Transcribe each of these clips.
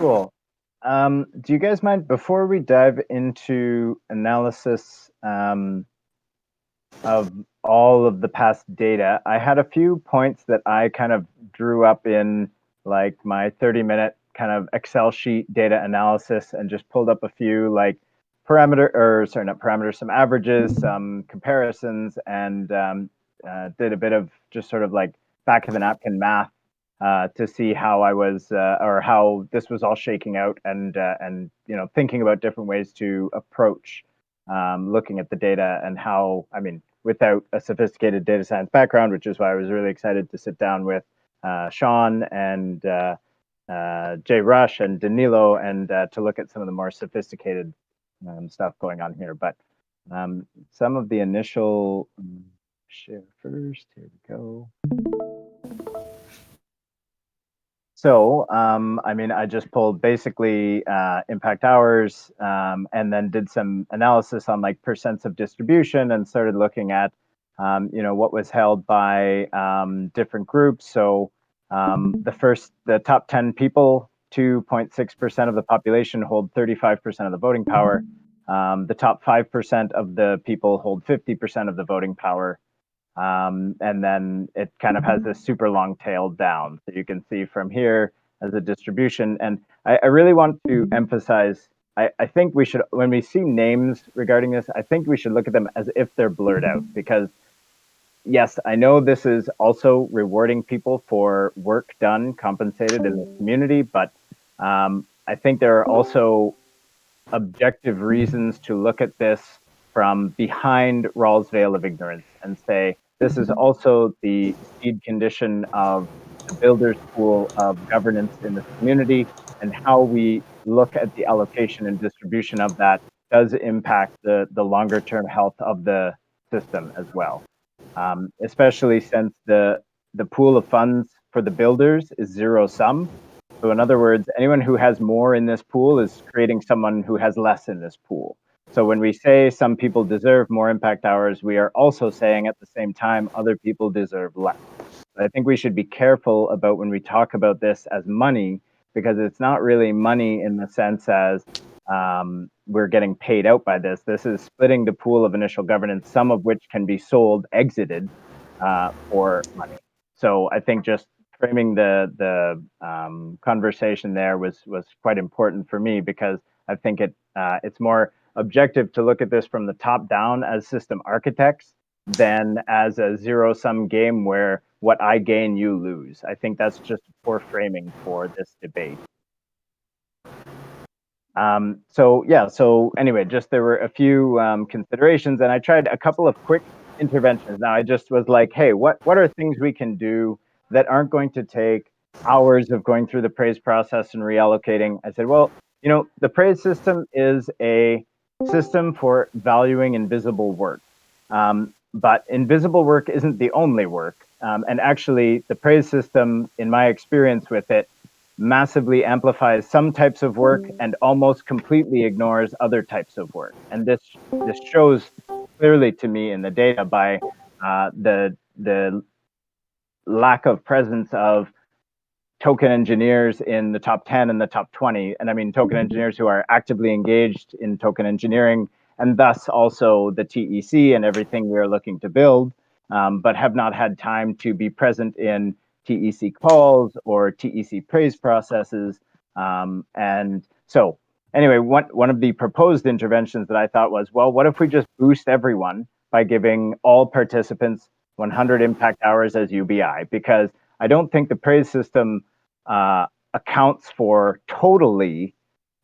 Cool. Do you guys mind, before we dive into analysis of all of the past data, I had a few points that I kind of drew up in like my 30-minute kind of Excel sheet data analysis and just pulled up a few like not parameters, some averages, some comparisons, and did a bit of just sort of like back of the napkin math to see how I was or how this was all shaking out, and thinking about different ways to approach looking at the data and how, I mean, without a sophisticated data science background, which is why I was really excited to sit down with Sean and Jay Rush and Danilo and to look at some of the more sophisticated stuff going on here. But some of the initial share first. Here we go. So, I mean, I just pulled basically impact hours and then did some analysis on like percents of distribution and started looking at, what was held by different groups. So the top 10 people, 2.6% of the population hold 35% of the voting power. The top 5% of the people hold 50% of the voting power. And then it kind of has this super long tail down. So you can see from here as a distribution. And I really want to emphasize, I think we should, when we see names regarding this, I think we should look at them as if they're blurred out, because yes, I know this is also rewarding people for work done, compensated in the community, but I think there are also objective reasons to look at this from behind Rawls' veil of ignorance and say, this is also the seed condition of the builder's pool of governance in this community, and how we look at the allocation and distribution of that does impact the longer term health of the system as well. Especially since the pool of funds for the builders is zero sum. So in other words, anyone who has more in this pool is creating someone who has less in this pool. So when we say some people deserve more impact hours, we are also saying at the same time other people deserve less. I think we should be careful about when we talk about this as money, because it's not really money in the sense as we're getting paid out by this. This is splitting the pool of initial governance, some of which can be sold, exited for money. So I think just framing the conversation there was quite important for me, because I think it's more objective to look at this from the top down as system architects than as a zero sum game where what I gain, you lose. I think that's just poor framing for this debate. So anyway, just there were a few considerations, and I tried a couple of quick interventions. Now I just was like, hey, what are things we can do that aren't going to take hours of going through the praise process and reallocating? I said, well, the praise system is a system for valuing invisible work. But invisible work isn't the only work. And actually, the praise system, in my experience with it, massively amplifies some types of work and almost completely ignores other types of work. And this shows clearly to me in the data by the lack of presence of token engineers in the top 10 and the top 20. And I mean, token engineers who are actively engaged in token engineering, and thus also the TEC and everything we are looking to build, but have not had time to be present in TEC calls or TEC praise processes. And so anyway, one of the proposed interventions that I thought was, well, what if we just boost everyone by giving all participants 100 impact hours as UBI? Because I don't think the praise system accounts for totally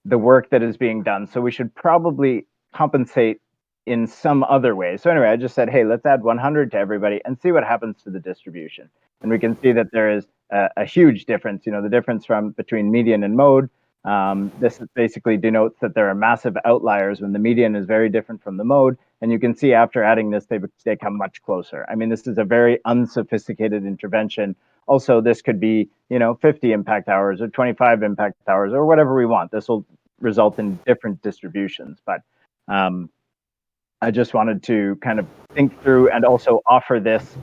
the work that is being done. So we should probably compensate in some other way. So anyway, I just said, hey, let's add 100 to everybody and see what happens to the distribution. And we can see that there is a huge difference, the difference between median and mode. This basically denotes that there are massive outliers when the median is very different from the mode. And you can see after adding this, they come much closer. I mean, this is a very unsophisticated intervention. Also, this could be, 50 impact hours or 25 impact hours or whatever we want. This will result in different distributions. But I just wanted to kind of think through and also offer this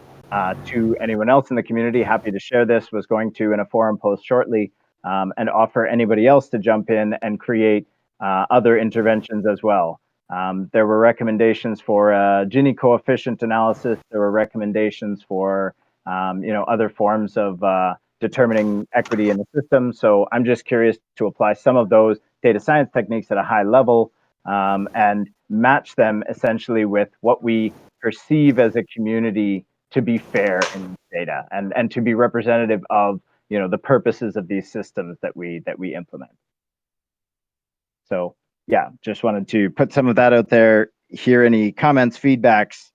to anyone else in the community. Happy to share this. Was going to, in a forum post shortly, and offer anybody else to jump in and create other interventions as well. There were recommendations for Gini coefficient analysis. There were recommendations for other forms of determining equity in the system. So I'm just curious to apply some of those data science techniques at a high level and match them essentially with what we perceive as a community to be fair in data and to be representative of the purposes of these systems that we implement. So yeah, just wanted to put some of that out there. Hear any comments, feedbacks.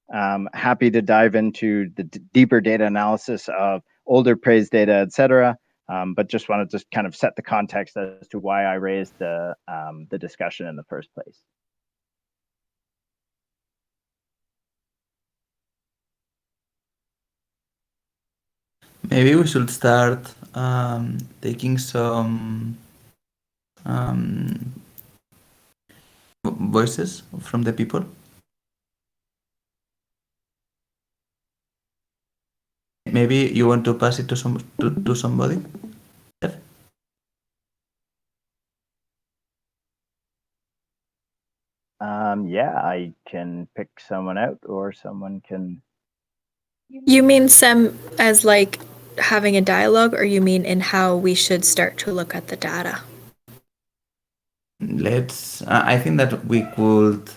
Happy to dive into the deeper data analysis of older praise data, etc. But just wanted to kind of set the context as to why I raised the discussion in the first place. Maybe we should start taking some voices from the people. Maybe you want to pass it to somebody. Yeah, I can pick someone out, or someone can. You mean some as like having a dialogue, or you mean in how we should start to look at the data? Let's. I think that we could,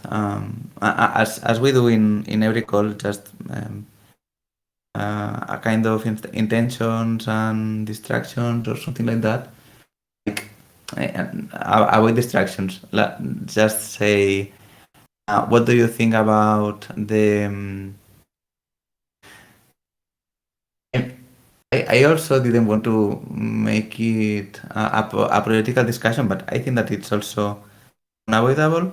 as we do in every call, just a kind of intentions and distractions or something like that. Like avoid distractions. Just say, what do you think about the? I also didn't want to make it a political discussion, but I think that it's also unavoidable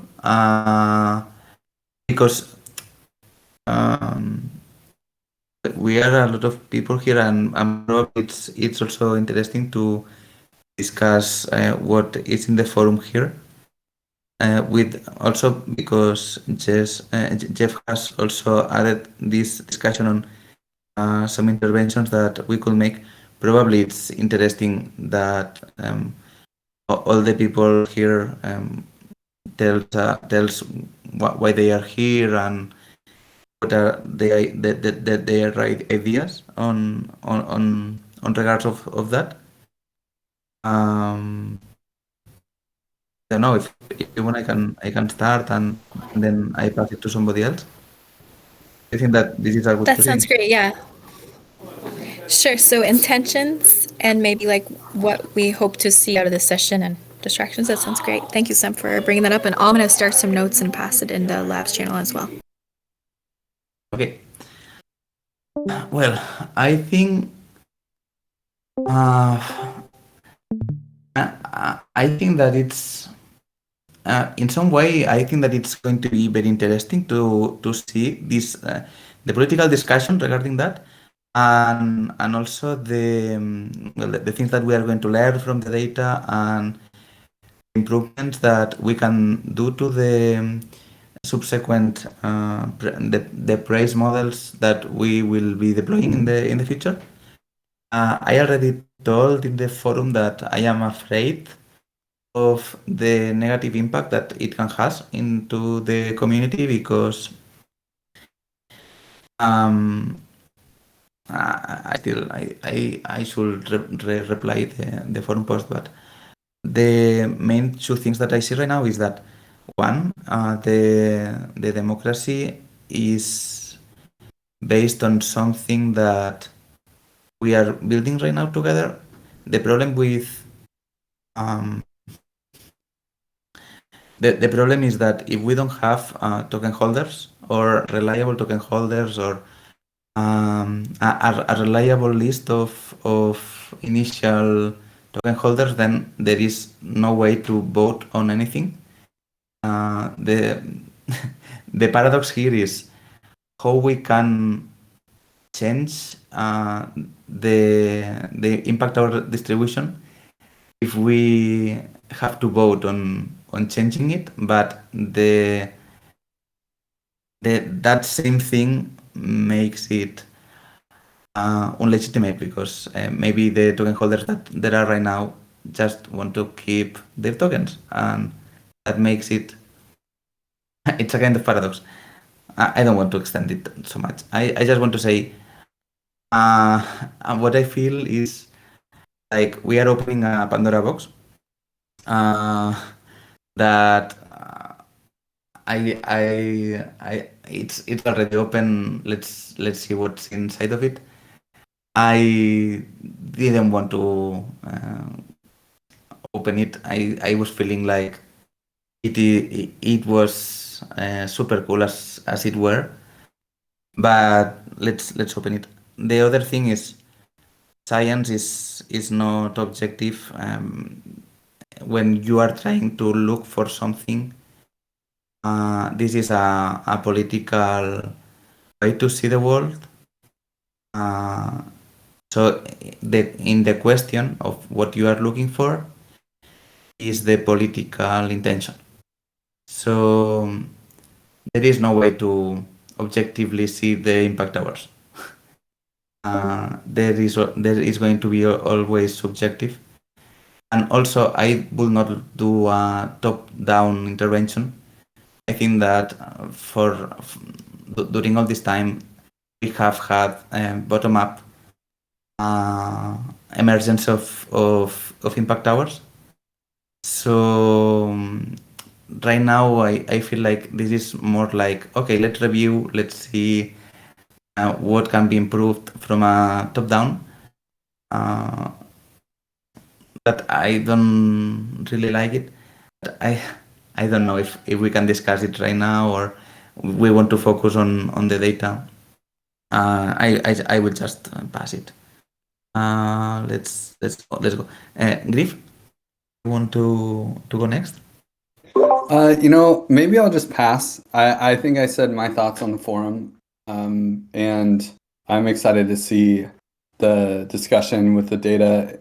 because we are a lot of people here, and probably it's also interesting to discuss what is in the forum here. With also because Jeff has also added this discussion on some interventions that we could make. Probably it's interesting that all the people here tells why they are here and what are their right ideas on regards of that. I don't know if you want. I can start and then I pass it to somebody else. I think that this is a good. That sounds great. Yeah. Sure. So intentions and maybe like what we hope to see out of this session and distractions. That sounds great. Thank you, Sam, for bringing that up. And I'm going to start some notes and pass it in the labs channel as well. Okay. Well, I think that it's in some way. I think that it's going to be very interesting to see this the political discussion regarding that, and also the things that we are going to learn from the data and improvements that we can do to the subsequent the praise models that we will be deploying in the future. I already told in the forum that I am afraid of the negative impact that it can have into the community because I should reply the forum post, but the main two things that I see right now is that one, the democracy is based on something that we are building right now together. The problem with the problem is that if we don't have token holders or reliable token holders or a reliable list of initial token holders, then there is no way to vote on anything. The the paradox here is how we can change the impact of distribution if we have to vote on changing it, but that same thing makes it unlegitimate because maybe the token holders that there are right now just want to keep their tokens, and that makes it it's a kind of paradox. I don't want to extend it so much. I just want to say what I feel is like we are opening a Pandora box that it's already open. Let's see what's inside of it. I didn't want to open it. I was feeling like it was super cool as it were, but let's open it. The other thing is science is not objective. When you are trying to look for something, this is a political way to see the world. So in the question of what you are looking for is the political intention. So there is no way to objectively see the impact hours. There is going to be always subjective, and also I will not do a top-down intervention. I think that during all this time we have had bottom-up emergence of impact hours. So right now I feel like this is more like, okay, let's review, let's see what can be improved from a top down. But I don't really like it. But I don't know if we can discuss it right now, or we want to focus on the data. I will just pass it. Let's go. Griff, you want to go next? Maybe I'll just pass. I think I said my thoughts on the forum, and I'm excited to see the discussion with the data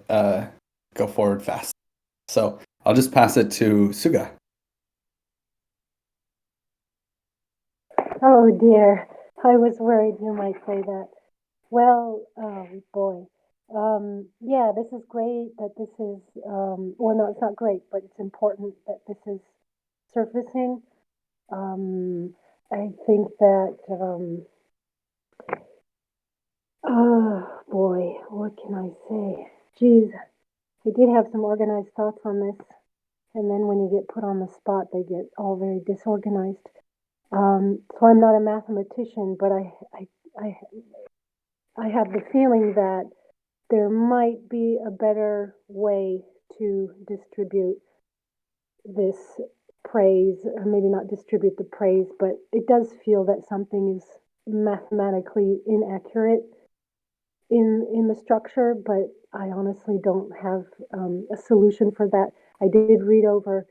go forward fast. So I'll just pass it to Suga. Oh dear, I was worried you might say that. Well, oh boy. Yeah, this is great that this is, well, no, it's not great, but it's important that this is surfacing. I think that, oh boy, what can I say? Geez, I did have some organized thoughts on this, and then when you get put on the spot, they get all very disorganized. So I'm not a mathematician, but I have the feeling that there might be a better way to distribute this praise, or maybe not distribute the praise, but it does feel that something is mathematically inaccurate in the structure, but I honestly don't have a solution for that. I did read over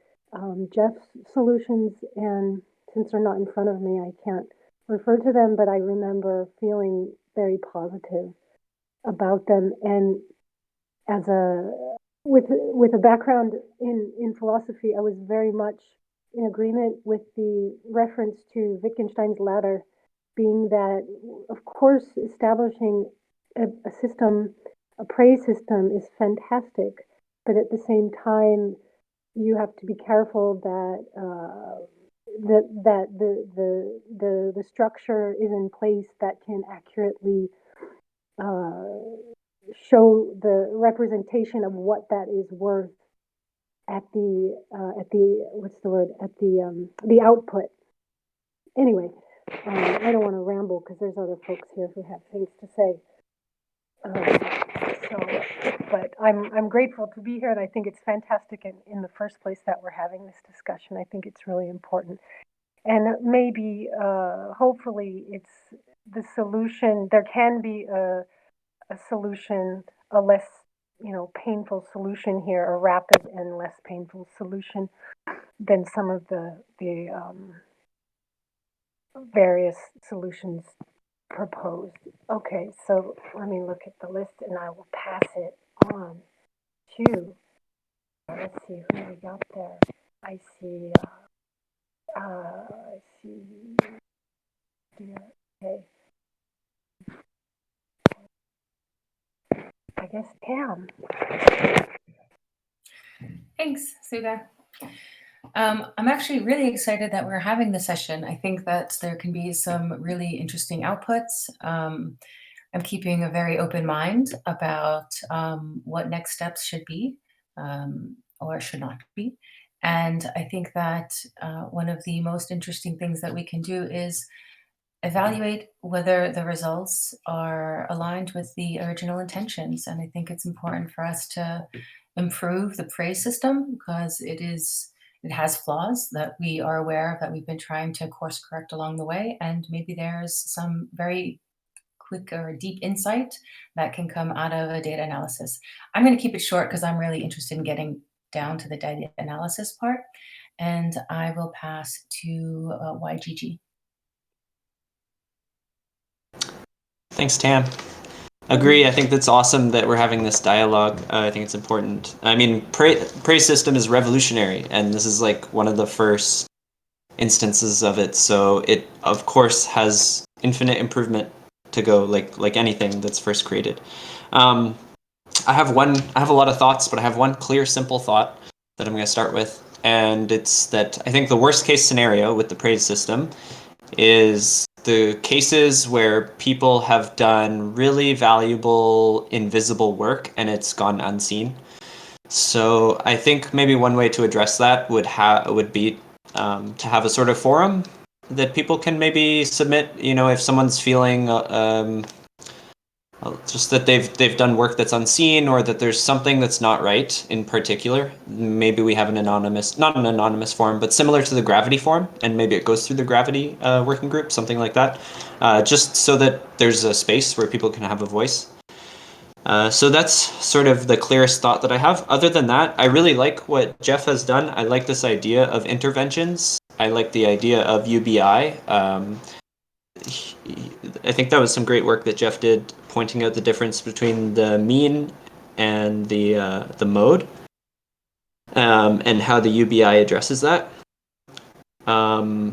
Jeff's solutions, and since they're not in front of me, I can't refer to them, but I remember feeling very positive about them. And as a with a background in philosophy, I was very much in agreement with the reference to Wittgenstein's ladder, being that, of course, establishing a system, a praise system, is fantastic, but at the same time, you have to be careful that the structure is in place that can accurately show the representation of what that is worth at the what's the word, at the output. Anyway, I don't want to ramble because there's other folks here who have things to say. But I'm grateful to be here, and I think it's fantastic in the first place that we're having this discussion. I think it's really important, and maybe hopefully it's the solution. There can be a solution, a less painful solution here, a rapid and less painful solution than some of the various solutions proposed. Okay, so let me look at the list and I will pass it on to, let's see who we got there. I see, okay. I guess Pam. Thanks, Suga. I'm actually really excited that we're having this session. I think that there can be some really interesting outputs. I'm keeping a very open mind about what next steps should be or should not be. And I think that one of the most interesting things that we can do is evaluate whether the results are aligned with the original intentions. And I think it's important for us to improve the praise system because it has flaws that we are aware of, that we've been trying to course correct along the way. And maybe there's some very quick or deep insight that can come out of a data analysis. I'm going to keep it short because I'm really interested in getting down to the data analysis part. And I will pass to YGG. Thanks, Tam. Agree. I think that's awesome that we're having this dialogue. I think it's important. I mean, praise system is revolutionary, and this is like one of the first instances of it. So it, of course, has infinite improvement to go, like anything that's first created. I have a lot of thoughts, but I have one clear, simple thought that I'm going to start with, and it's that I think the worst case scenario with the praise system is the cases where people have done really valuable invisible work and it's gone unseen. So I think maybe one way to address that would be to have a sort of forum that people can maybe submit. If someone's feeling just that they've done work that's unseen, or that there's something that's not right in particular, maybe we have not an anonymous forum, but similar to the Gravity forum, and maybe it goes through the Gravity working group, something like that, just so that there's a space where people can have a voice. So that's sort of the clearest thought that I have. Other than that, I really like what Jeff has done. I like this idea of interventions. I like the idea of UBI. I think that was some great work that Jeff did, pointing out the difference between the mean and the mode, and how the UBI addresses that. I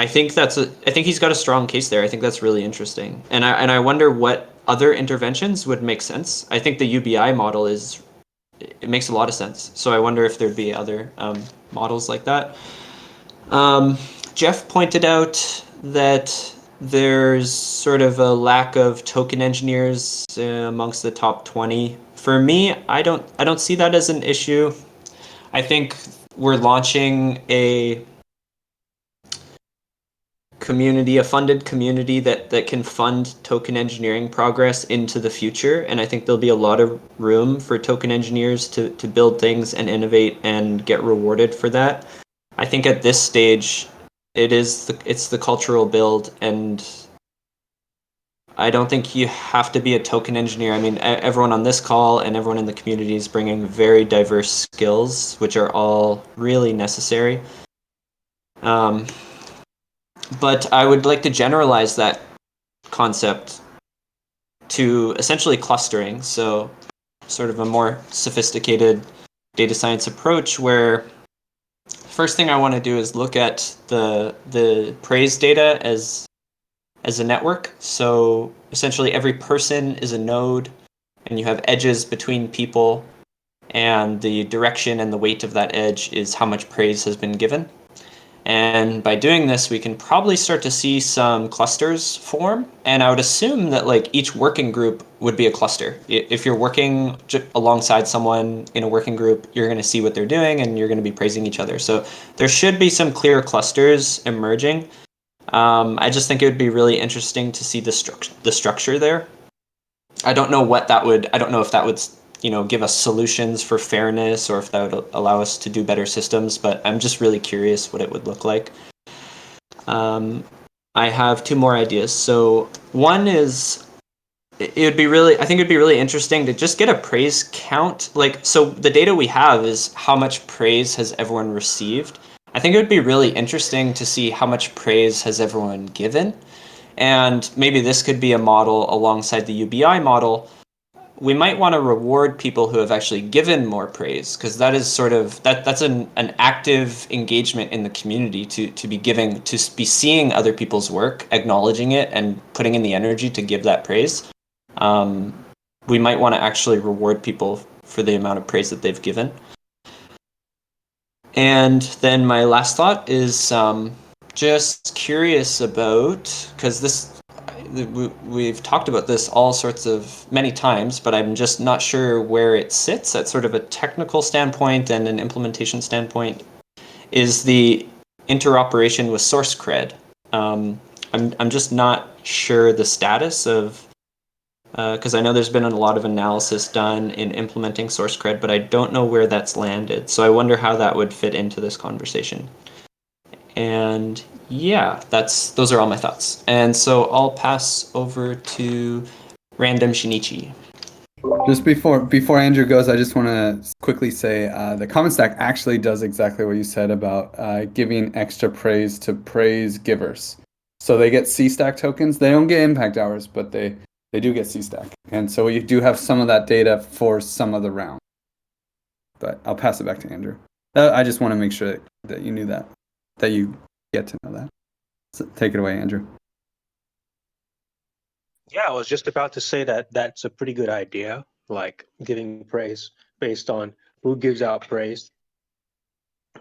think he's got a strong case there. I think that's really interesting, and I wonder what other interventions would make sense. I think the UBI model it makes a lot of sense. So I wonder if there'd be other models like that. Jeff pointed out that there's sort of a lack of token engineers amongst the top 20. For me, I don't see that as an issue. I think we're launching a funded community that can fund token engineering progress into the future, and I think there'll be a lot of room for token engineers to build things and innovate and get rewarded for that. I think at this stage, it's the cultural build, and I don't think you have to be a token engineer. I mean, everyone on this call and everyone in the community is bringing very diverse skills, which are all really necessary. But I would like to generalize that concept to essentially clustering. So sort of a more sophisticated data science approach where first thing I want to do is look at the praise data as a network. So essentially every person is a node, and you have edges between people, and the direction and the weight of that edge is how much praise has been given. And by doing this, we can probably start to see some clusters form. And I would assume that like each working group would be a cluster. If you're working alongside someone in a working group, you're going to see what they're doing and you're going to be praising each other. So there should be some clear clusters emerging. I just think it would be really interesting to see the structure there. I don't know if that would give us solutions for fairness, or if that would allow us to do better systems, but I'm just really curious what it would look like. I have two more ideas. So one is, I think it'd be really interesting to just get a praise count. So the data we have is how much praise has everyone received. I think it would be really interesting to see how much praise has everyone given. And maybe this could be a model alongside the UBI model. We might want to reward people who have actually given more praise, because that is that's an active engagement in the community to be seeing other people's work, acknowledging it, and putting in the energy to give that praise. We might want to actually reward people for the amount of praise that they've given. And then my last thought is just curious about, because we've talked about this all sorts of many times, but I'm just not sure where it sits at sort of a technical standpoint and an implementation standpoint, is the interoperation with source cred. I'm just not sure the status of, because I know there's been a lot of analysis done in implementing source cred, but I don't know where that's landed. So I wonder how that would fit into this conversation. And yeah, those are all my thoughts. And so I'll pass over to Random Shinichi. Just before Andrew goes, I just want to quickly say the Common Stack actually does exactly what you said about giving extra praise to praise givers. So they get C-Stack tokens. They don't get impact hours, but they do get C-Stack. And so you do have some of that data for some of the round. But I'll pass it back to Andrew. I just want to make sure that you knew that you get to know that. So take it away, Andrew. Yeah, I was just about to say that that's a pretty good idea, like giving praise based on who gives out praise.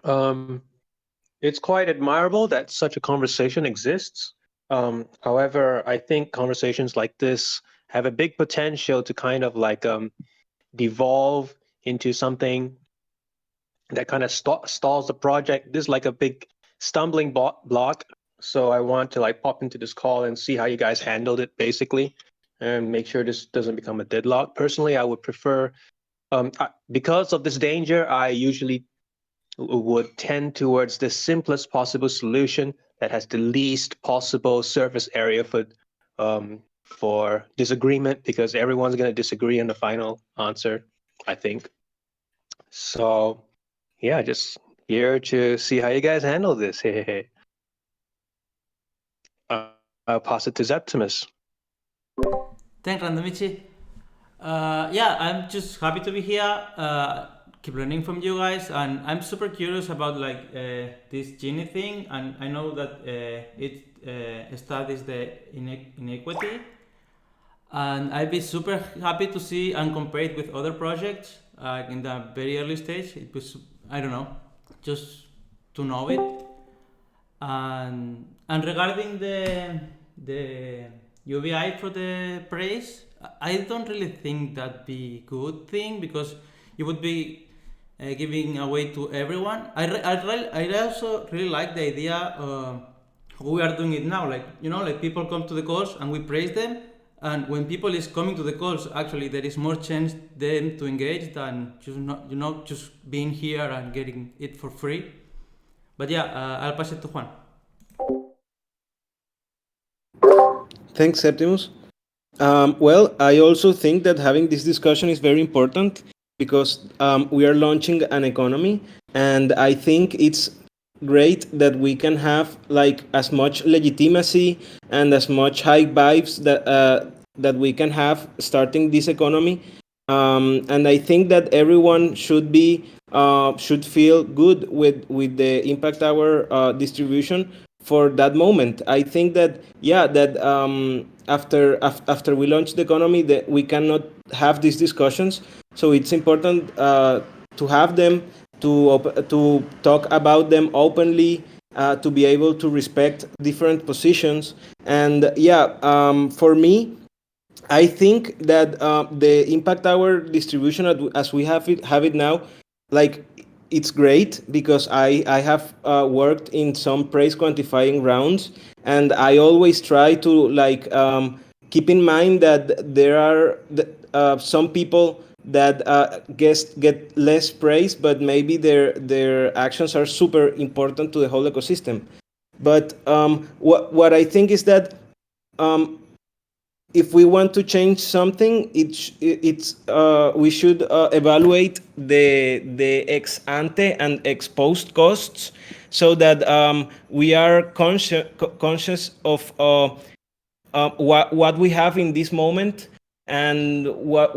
It's quite admirable that such a conversation exists. However, I think conversations like this have a big potential to kind of like devolve into something that kind of stalls the project. This is like a big stumbling block. So I want to like pop into this call and see how you guys handled it, basically, and make sure this doesn't become a deadlock. Personally, I would prefer, because of this danger, I usually would tend towards the simplest possible solution that has the least possible surface area for disagreement, because everyone's going to disagree on the final answer, I think. So yeah, just here to see how you guys handle this. I'll pass it to Zeptimus. Thanks, Randomichi. Yeah, I'm just happy to be here. Keep learning from you guys, and I'm super curious about like this Gini thing, and I know that it studies the inequity, and I'd be super happy to see and compare it with other projects in the very early stage. It was, I don't know, just to know it. And regarding the UBI for the praise, I don't really think that'd be good thing, because you would be giving away to everyone. I also really like the idea how we are doing it now. Like, you know, like people come to the calls and we praise them, and when people is coming to the calls, actually there is more chance them to engage than just not, you know, just being here and getting it for free. But yeah, I'll pass it to Juan. Thanks, Septimus. Well, I also think that having this discussion is very important, because we are launching an economy, and I think it's great that we can have like as much legitimacy and as much high vibes that we can have starting this economy. And I think that everyone should feel good with the impact hour distribution for that moment. I think that after we launch the economy, that we cannot have these discussions. So it's important to have them, to talk about them openly, to be able to respect different positions. And for me, I think that the impact hour distribution as we have it now, like, it's great, because I have worked in some praise quantifying rounds, and I always try to like keep in mind that there are some people that get less praise, but maybe their actions are super important to the whole ecosystem. But what I think is that if we want to change something, we should evaluate the ex ante and ex post costs, so that we are conscious of what we have in this moment, and what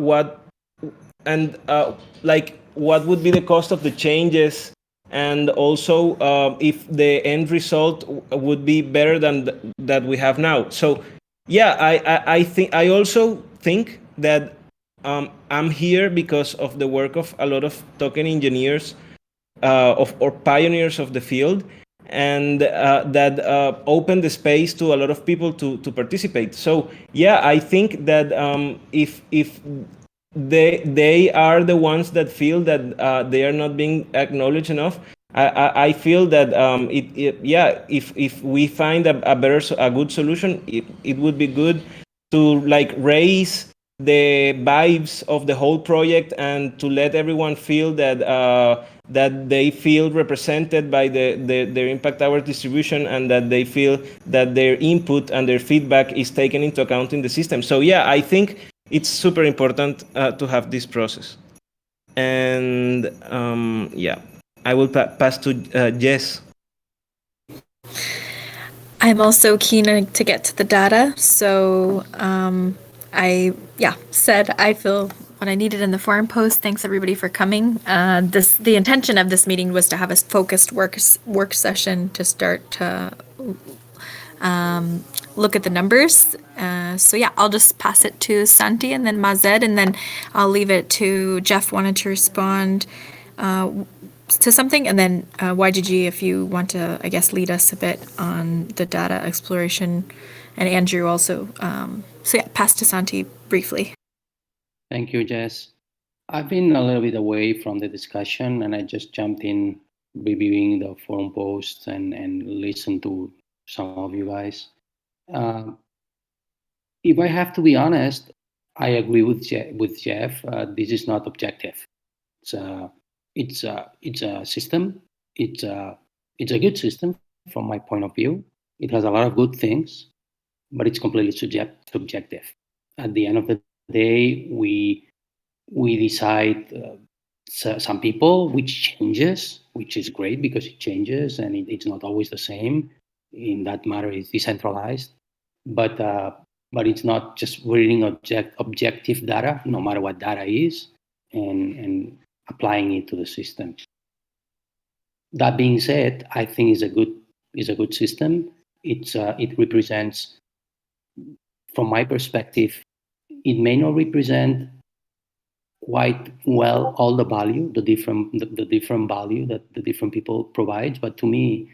would be the cost of the changes, and also if the end result would be better than that we have now. So yeah, I also think that I'm here because of the work of a lot of token engineers or pioneers of the field, and that opened the space to a lot of people to participate. So yeah, I think that if they are the ones that feel that they are not being acknowledged enough, I feel that if we find a good solution, it would be good to like raise the vibes of the whole project and to let everyone feel that they feel represented by their impact hour distribution, and that they feel that their input and their feedback is taken into account in the system. So yeah, I think it's super important to have this process. And yeah, I will pass to Jess. I'm also keen to get to the data. So said I feel what I needed in the forum post. Thanks everybody for coming. The intention of this meeting was to have a focused work session to start to look at the numbers. So yeah, I'll just pass it to Santi and then Mazed, and then I'll leave it to Jeff wanted to respond to something, and then YGG, if you want to, I guess, lead us a bit on the data exploration, and Andrew also. So yeah, pass to Santi briefly. Thank you, Jess. I've been a little bit away from the discussion, and I just jumped in reviewing the forum posts and listened to some of you guys. If I have to be honest, I agree with Jeff. This is not objective. It's a system. It's a good system from my point of view. It has a lot of good things, but it's completely subjective. At the end of the day, we decide some people, which changes, which is great because it changes and it's not always the same. In that matter, it's decentralized, but it's not just reading objective data, no matter what data is, and applying it to the system. That being said, I think it's a good system. It represents, from my perspective, it may not represent quite well all the value, the different value that the different people provide, but to me,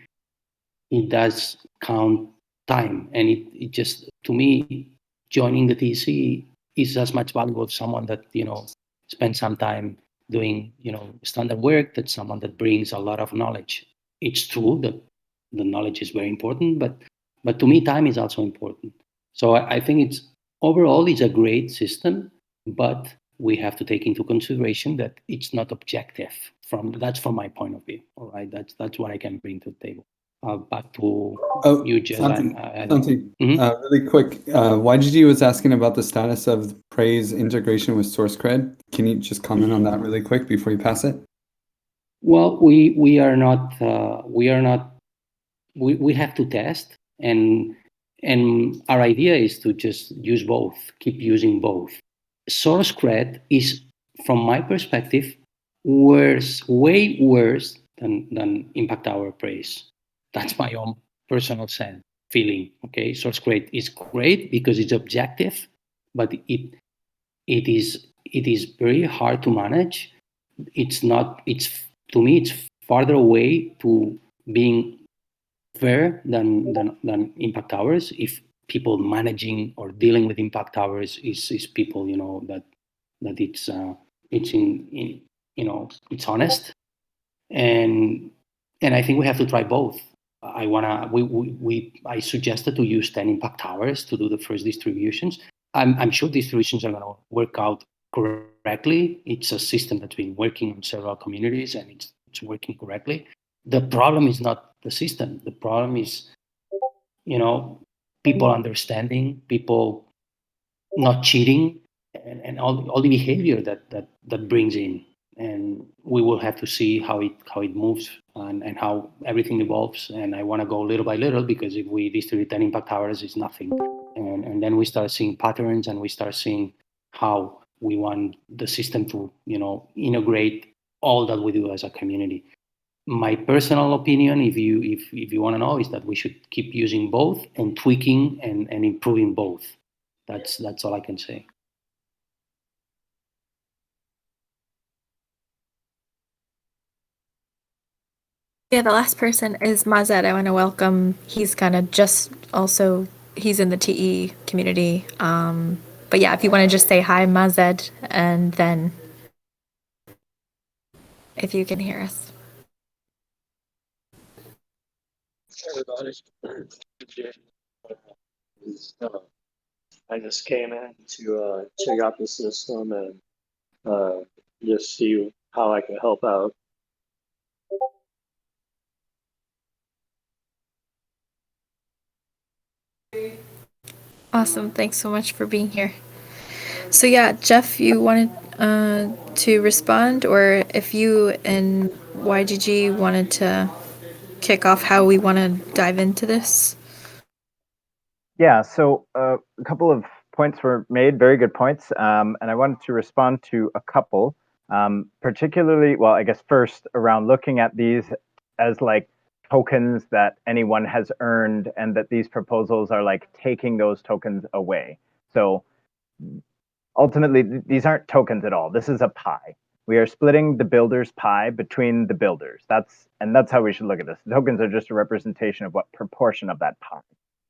it does count time, and it just, to me, joining the TC is as much valuable as someone that spends some time doing standard work, that's someone that brings a lot of knowledge. It's true that the knowledge is very important, but to me, time is also important. So I think overall it's a great system, but we have to take into consideration that it's not objective. That's from my point of view. All right, that's what I can bring to the table. Back to you, Jess. Santi, really quick. YGG was asking about the status of Praise integration with SourceCred. Can you just comment on that really quick before you pass it? Well, we are not. We have to test, and our idea is to just use both, keep using both. SourceCred is, from my perspective, way worse than Impact Hour Praise. That's my own personal feeling. Okay, SourceCred is great because it's objective, but it is very hard to manage. It's not. To me, it's farther away to being fair than Impact Hours. If people managing or dealing with Impact Hours is people that it's in it's honest, and I think we have to try both. I suggested to use 10 Impact Hours to do the first distributions. I'm sure distributions are going to work out correctly. It's a system that's been working on several communities, and it's working correctly. The problem is not the system. The problem is, people understanding, people not cheating, and all the behavior that brings in. And we will have to see how it moves and how everything evolves. And I want to go little by little, because if we distribute 10 Impact Hours, it's nothing. And then we start seeing patterns, and we start seeing how we want the system to integrate all that we do as a community. My personal opinion, if you want to know, is that we should keep using both and tweaking and improving both. That's all I can say. Yeah, the last person is Mazed. I want to welcome. He's kind of just also, he's in the TE community. But yeah, if you want to just say hi, Mazed, and then if you can hear us. Everybody. I just came in to check out the system and just see how I can help out. Awesome. Thanks so much for being here. So yeah, Jeff, you wanted to respond, or if you and YGG wanted to kick off how we want to dive into this? Yeah, so a couple of points were made, very good points, and I wanted to respond to a couple, particularly, well, I guess first around looking at these as like tokens that anyone has earned, and that these proposals are like taking those tokens away. So ultimately, these aren't tokens at all. This is a pie. We are splitting the builder's pie between the builders. That's how we should look at this. The tokens are just a representation of what proportion of that pie.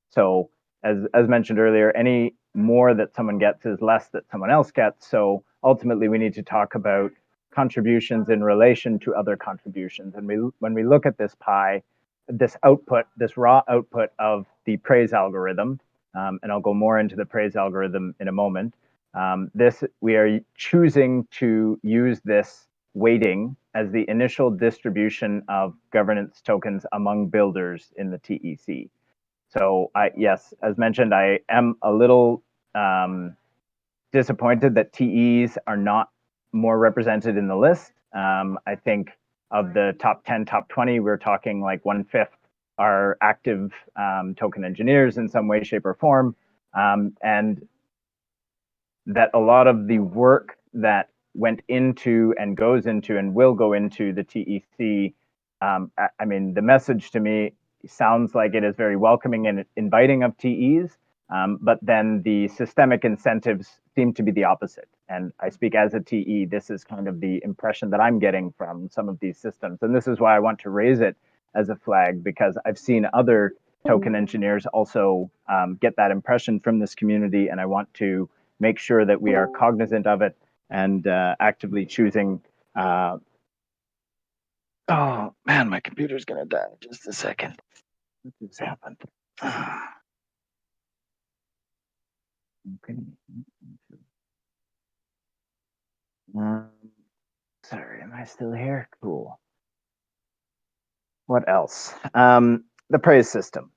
So as mentioned earlier, any more that someone gets is less that someone else gets. So ultimately, we need to talk about contributions in relation to other contributions. And when we look at this pie, this output, this raw output of the praise algorithm, and I'll go more into the praise algorithm in a moment. We are choosing to use this weighting as the initial distribution of governance tokens among builders in the TEC. So yes, as mentioned, I am a little disappointed that TEs are not more represented in the list. I think of the top 10, top 20, we're talking like 1/5 are active token engineers in some way, shape, or form. And that a lot of the work that went into and goes into and will go into the TEC, I mean, the message to me sounds like it is very welcoming and inviting of TEs, but then the systemic incentives seem to be the opposite. And I speak as a TE, this is kind of the impression that I'm getting from some of these systems. And this is why I want to raise it as a flag, because I've seen other token engineers also get that impression from this community, and I want to make sure that we are cognizant of it and actively choosing. Oh man, my computer's gonna die. Just a second. What just happened? Okay. Sorry, am I still here? Cool. What else? The praise system.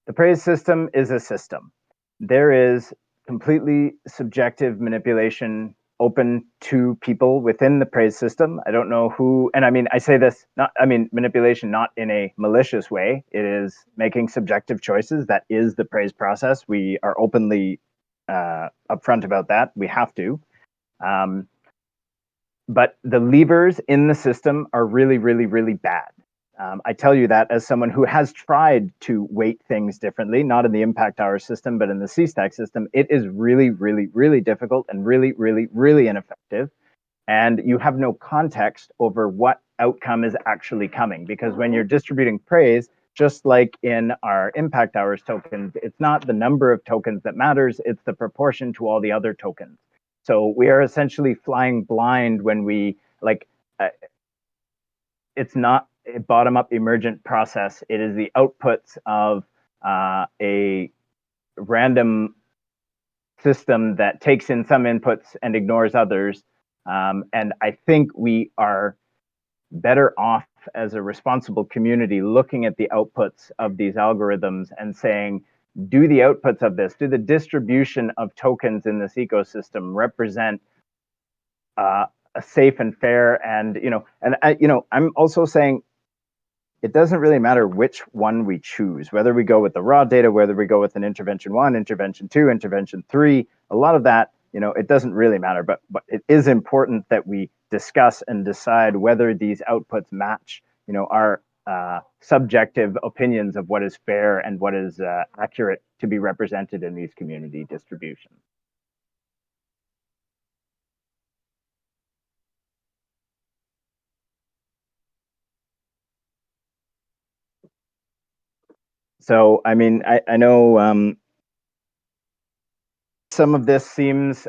The praise system is a system. There is completely subjective manipulation open to people within the praise system. I don't know who, and I mean, I say this, manipulation not in a malicious way. It is making subjective choices. That is the praise process. We are openly upfront about that. We have to. But the levers in the system are really, really, really bad. I tell you that as someone who has tried to weight things differently, not in the impact hour system, but in the CStack system. It is really, really, really difficult and really, really, really ineffective. And you have no context over what outcome is actually coming. Because when you're distributing praise, just like in our impact hours tokens, it's not the number of tokens that matters, it's the proportion to all the other tokens. So we are essentially flying blind when we it's not a bottom-up emergent process. It is the outputs of a random system that takes in some inputs and ignores others. And I think we are better off as a responsible community looking at the outputs of these algorithms and saying, do the outputs of this, do the distribution of tokens in this ecosystem represent a safe and fair, and I'm also saying it doesn't really matter which one we choose, whether we go with the raw data, whether we go with an intervention 1, intervention 2, intervention 3, a lot of that, it doesn't really matter, but it is important that we discuss and decide whether these outputs match, our subjective opinions of what is fair and what is accurate to be represented in these community distributions. So, I mean, I know some of this seems,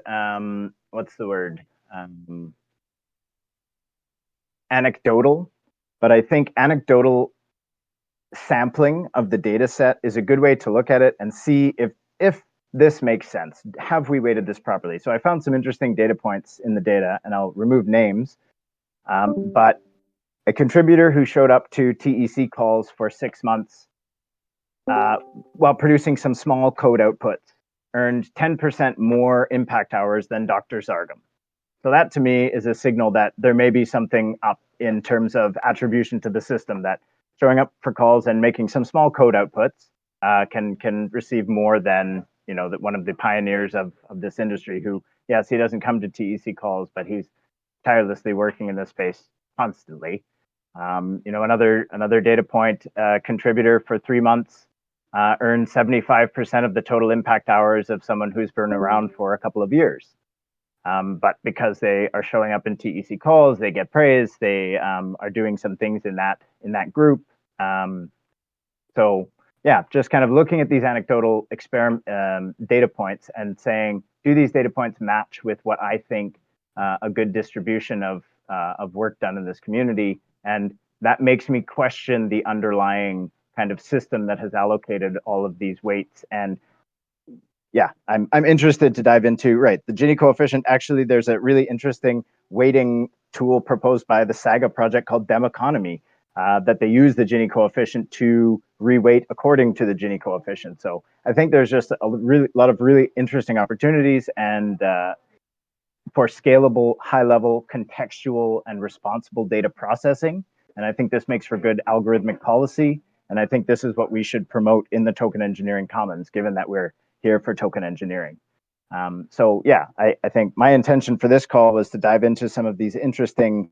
what's the word? Anecdotal, but I think anecdotal sampling of the data set is a good way to look at it and see if this makes sense. Have we weighted this properly? So I found some interesting data points in the data, and I'll remove names. But a contributor who showed up to TEC calls for 6 months while producing some small code outputs earned 10% more impact hours than Dr. Zargam. So that to me is a signal that there may be something up in terms of attribution to the system, that showing up for calls and making some small code outputs can receive more than, you know, that one of the pioneers of this industry who, yes, he doesn't come to TEC calls, but he's tirelessly working in this space constantly. You know, another data point, contributor for 3 months earned 75% of the total impact hours of someone who's been around for a couple of years. But because they are showing up in TEC calls, they get praise. They are doing some things in that group. So yeah, just kind of looking at these anecdotal data points and saying, do these data points match with what I think a good distribution of work done in this community? And that makes me question the underlying kind of system that has allocated all of these weights. And yeah, I'm interested to dive into, right, the Gini coefficient. Actually, there's a really interesting weighting tool proposed by the Saga project called Dem Economy that they use the Gini coefficient to reweight according to the Gini coefficient. So I think there's just a lot of really interesting opportunities and for scalable, high-level, contextual, and responsible data processing. And I think this makes for good algorithmic policy. And I think this is what we should promote in the token engineering commons, given that we're here for token engineering. So yeah, I think my intention for this call was to dive into some of these interesting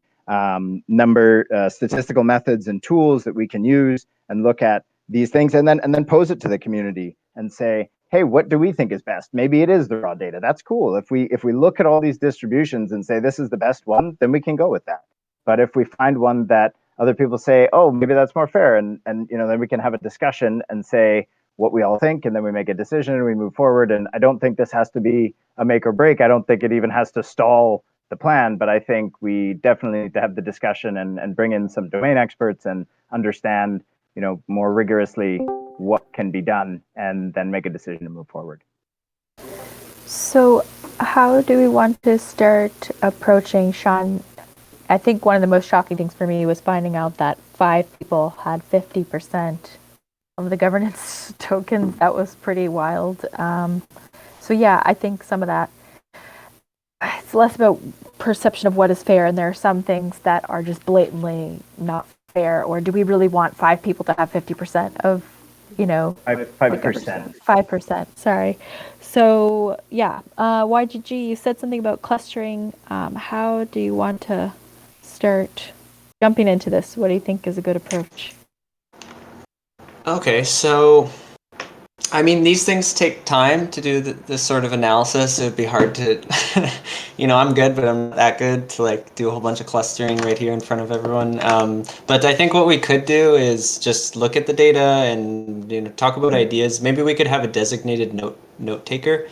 statistical methods and tools that we can use and look at these things and then pose it to the community and say, hey, what do we think is best? Maybe it is the raw data. That's cool. If we look at all these distributions and say this is the best one, then we can go with that. But if we find one that other people say, oh, maybe that's more fair, and you know, then we can have a discussion and say what we all think, and then we make a decision and we move forward. And I don't think this has to be a make or break. I don't think it even has to stall the plan, but I think we definitely need to have the discussion and bring in some domain experts and understand, you know, more rigorously what can be done and then make a decision to move forward. So how do we want to start approaching, Sean? I think one of the most shocking things for me was finding out that 5 people had 50% of the governance tokens. That was pretty wild. So yeah, I think some of that, it's less about perception of what is fair, and there are some things that are just blatantly not fair. Or do we really want 5 people to have 50% of, you know, 5%. 5%, sorry. So yeah, YGG, you said something about clustering. How do you want to start jumping into this? What do you think is a good approach? Okay, so I mean, these things take time to do this sort of analysis. It would be hard to, you know, I'm good, but I'm not that good to like do a whole bunch of clustering right here in front of everyone. But I think what we could do is just look at the data and, you know, talk about ideas. Maybe we could have a designated note taker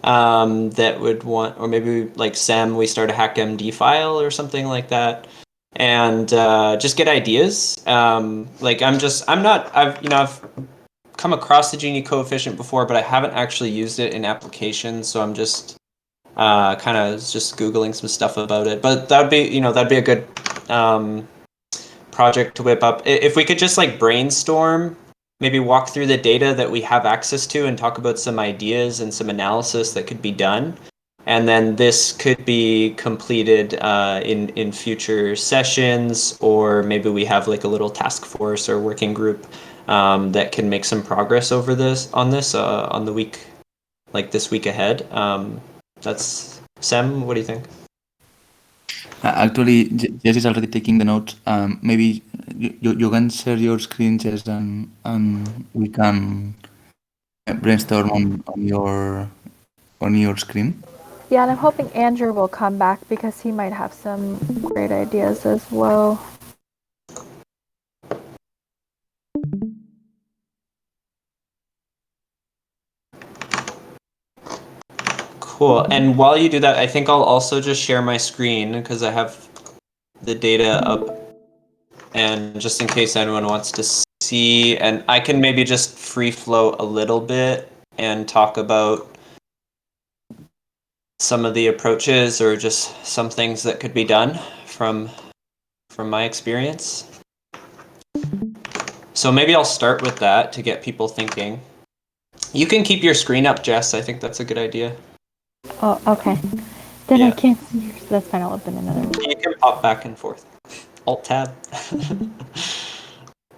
that would want, or maybe like Sam, we start a HackMD file or something like that, and just get ideas. Like I've come across the Gini coefficient before, but I haven't actually used it in applications, so I'm just kind of just Googling some stuff about it. But that'd be a good project to whip up. If we could just like brainstorm, maybe walk through the data that we have access to and talk about some ideas and some analysis that could be done. And then this could be completed in future sessions, or maybe we have like a little task force or working group that can make some progress over this on the week, like this week ahead. That's Sam. What do you think? Actually, Jess is already taking the notes. Maybe you can share your screen, Jess, and we can brainstorm on your screen. Yeah, and I'm hoping Andrew will come back because he might have some great ideas as well. Cool. And while you do that, I think I'll also just share my screen because I have the data up, and just in case anyone wants to see, and I can maybe just free flow a little bit and talk about some of the approaches or just some things that could be done from my experience. So maybe I'll start with that to get people thinking. You can keep your screen up, Jess. I think that's a good idea. Oh, okay. Then I Yeah. can't see yours. That's fine. I'll open another one. You can pop back and forth. Alt-tab.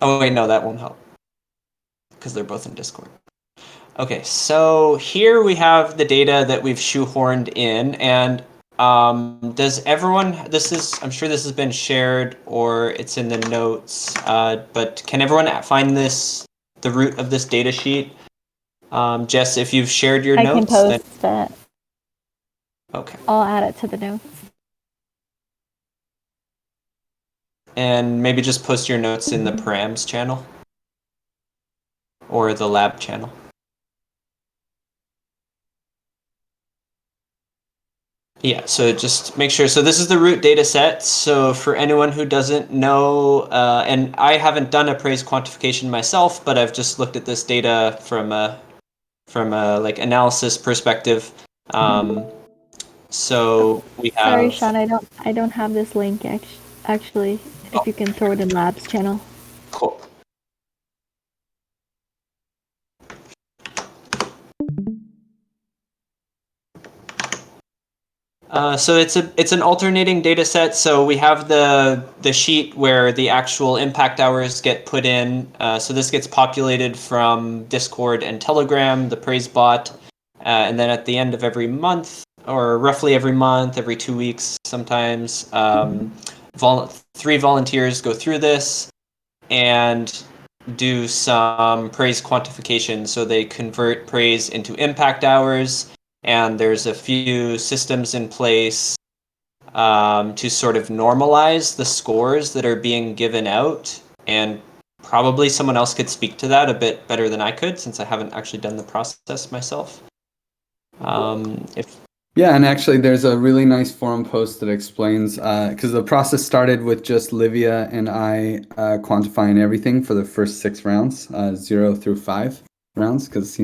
Oh, wait, no, that won't help because they're both in Discord. Okay, so here we have the data that we've shoehorned in, and does everyone, I'm sure this has been shared or it's in the notes, but can everyone find the root of this data sheet? Jess, if you've shared your I notes, can post it. Okay. I'll add it to the notes. And maybe just post your notes in the params channel or the lab channel. Yeah, so just make sure. So this is the root data set. So for anyone who doesn't know, and I haven't done a praise quantification myself, but I've just looked at this data from a like analysis perspective. So we have. Sorry, Sean, I don't have this link actually. If you can throw it in Labs channel. Cool. So it's an alternating data set. So we have the sheet where the actual impact hours get put in. So this gets populated from Discord and Telegram, the praise bot, and then at the end of every month, or roughly every month, every 2 weeks, sometimes, 3 volunteers go through this and do some praise quantification. So they convert praise into impact hours. And there's a few systems in place to sort of normalize the scores that are being given out. And probably someone else could speak to that a bit better than I could, since I haven't actually done the process myself. Yeah, and actually there's a really nice forum post that explains, because the process started with just Livia and I quantifying everything for the first 6 rounds, 0 through 5 rounds, because,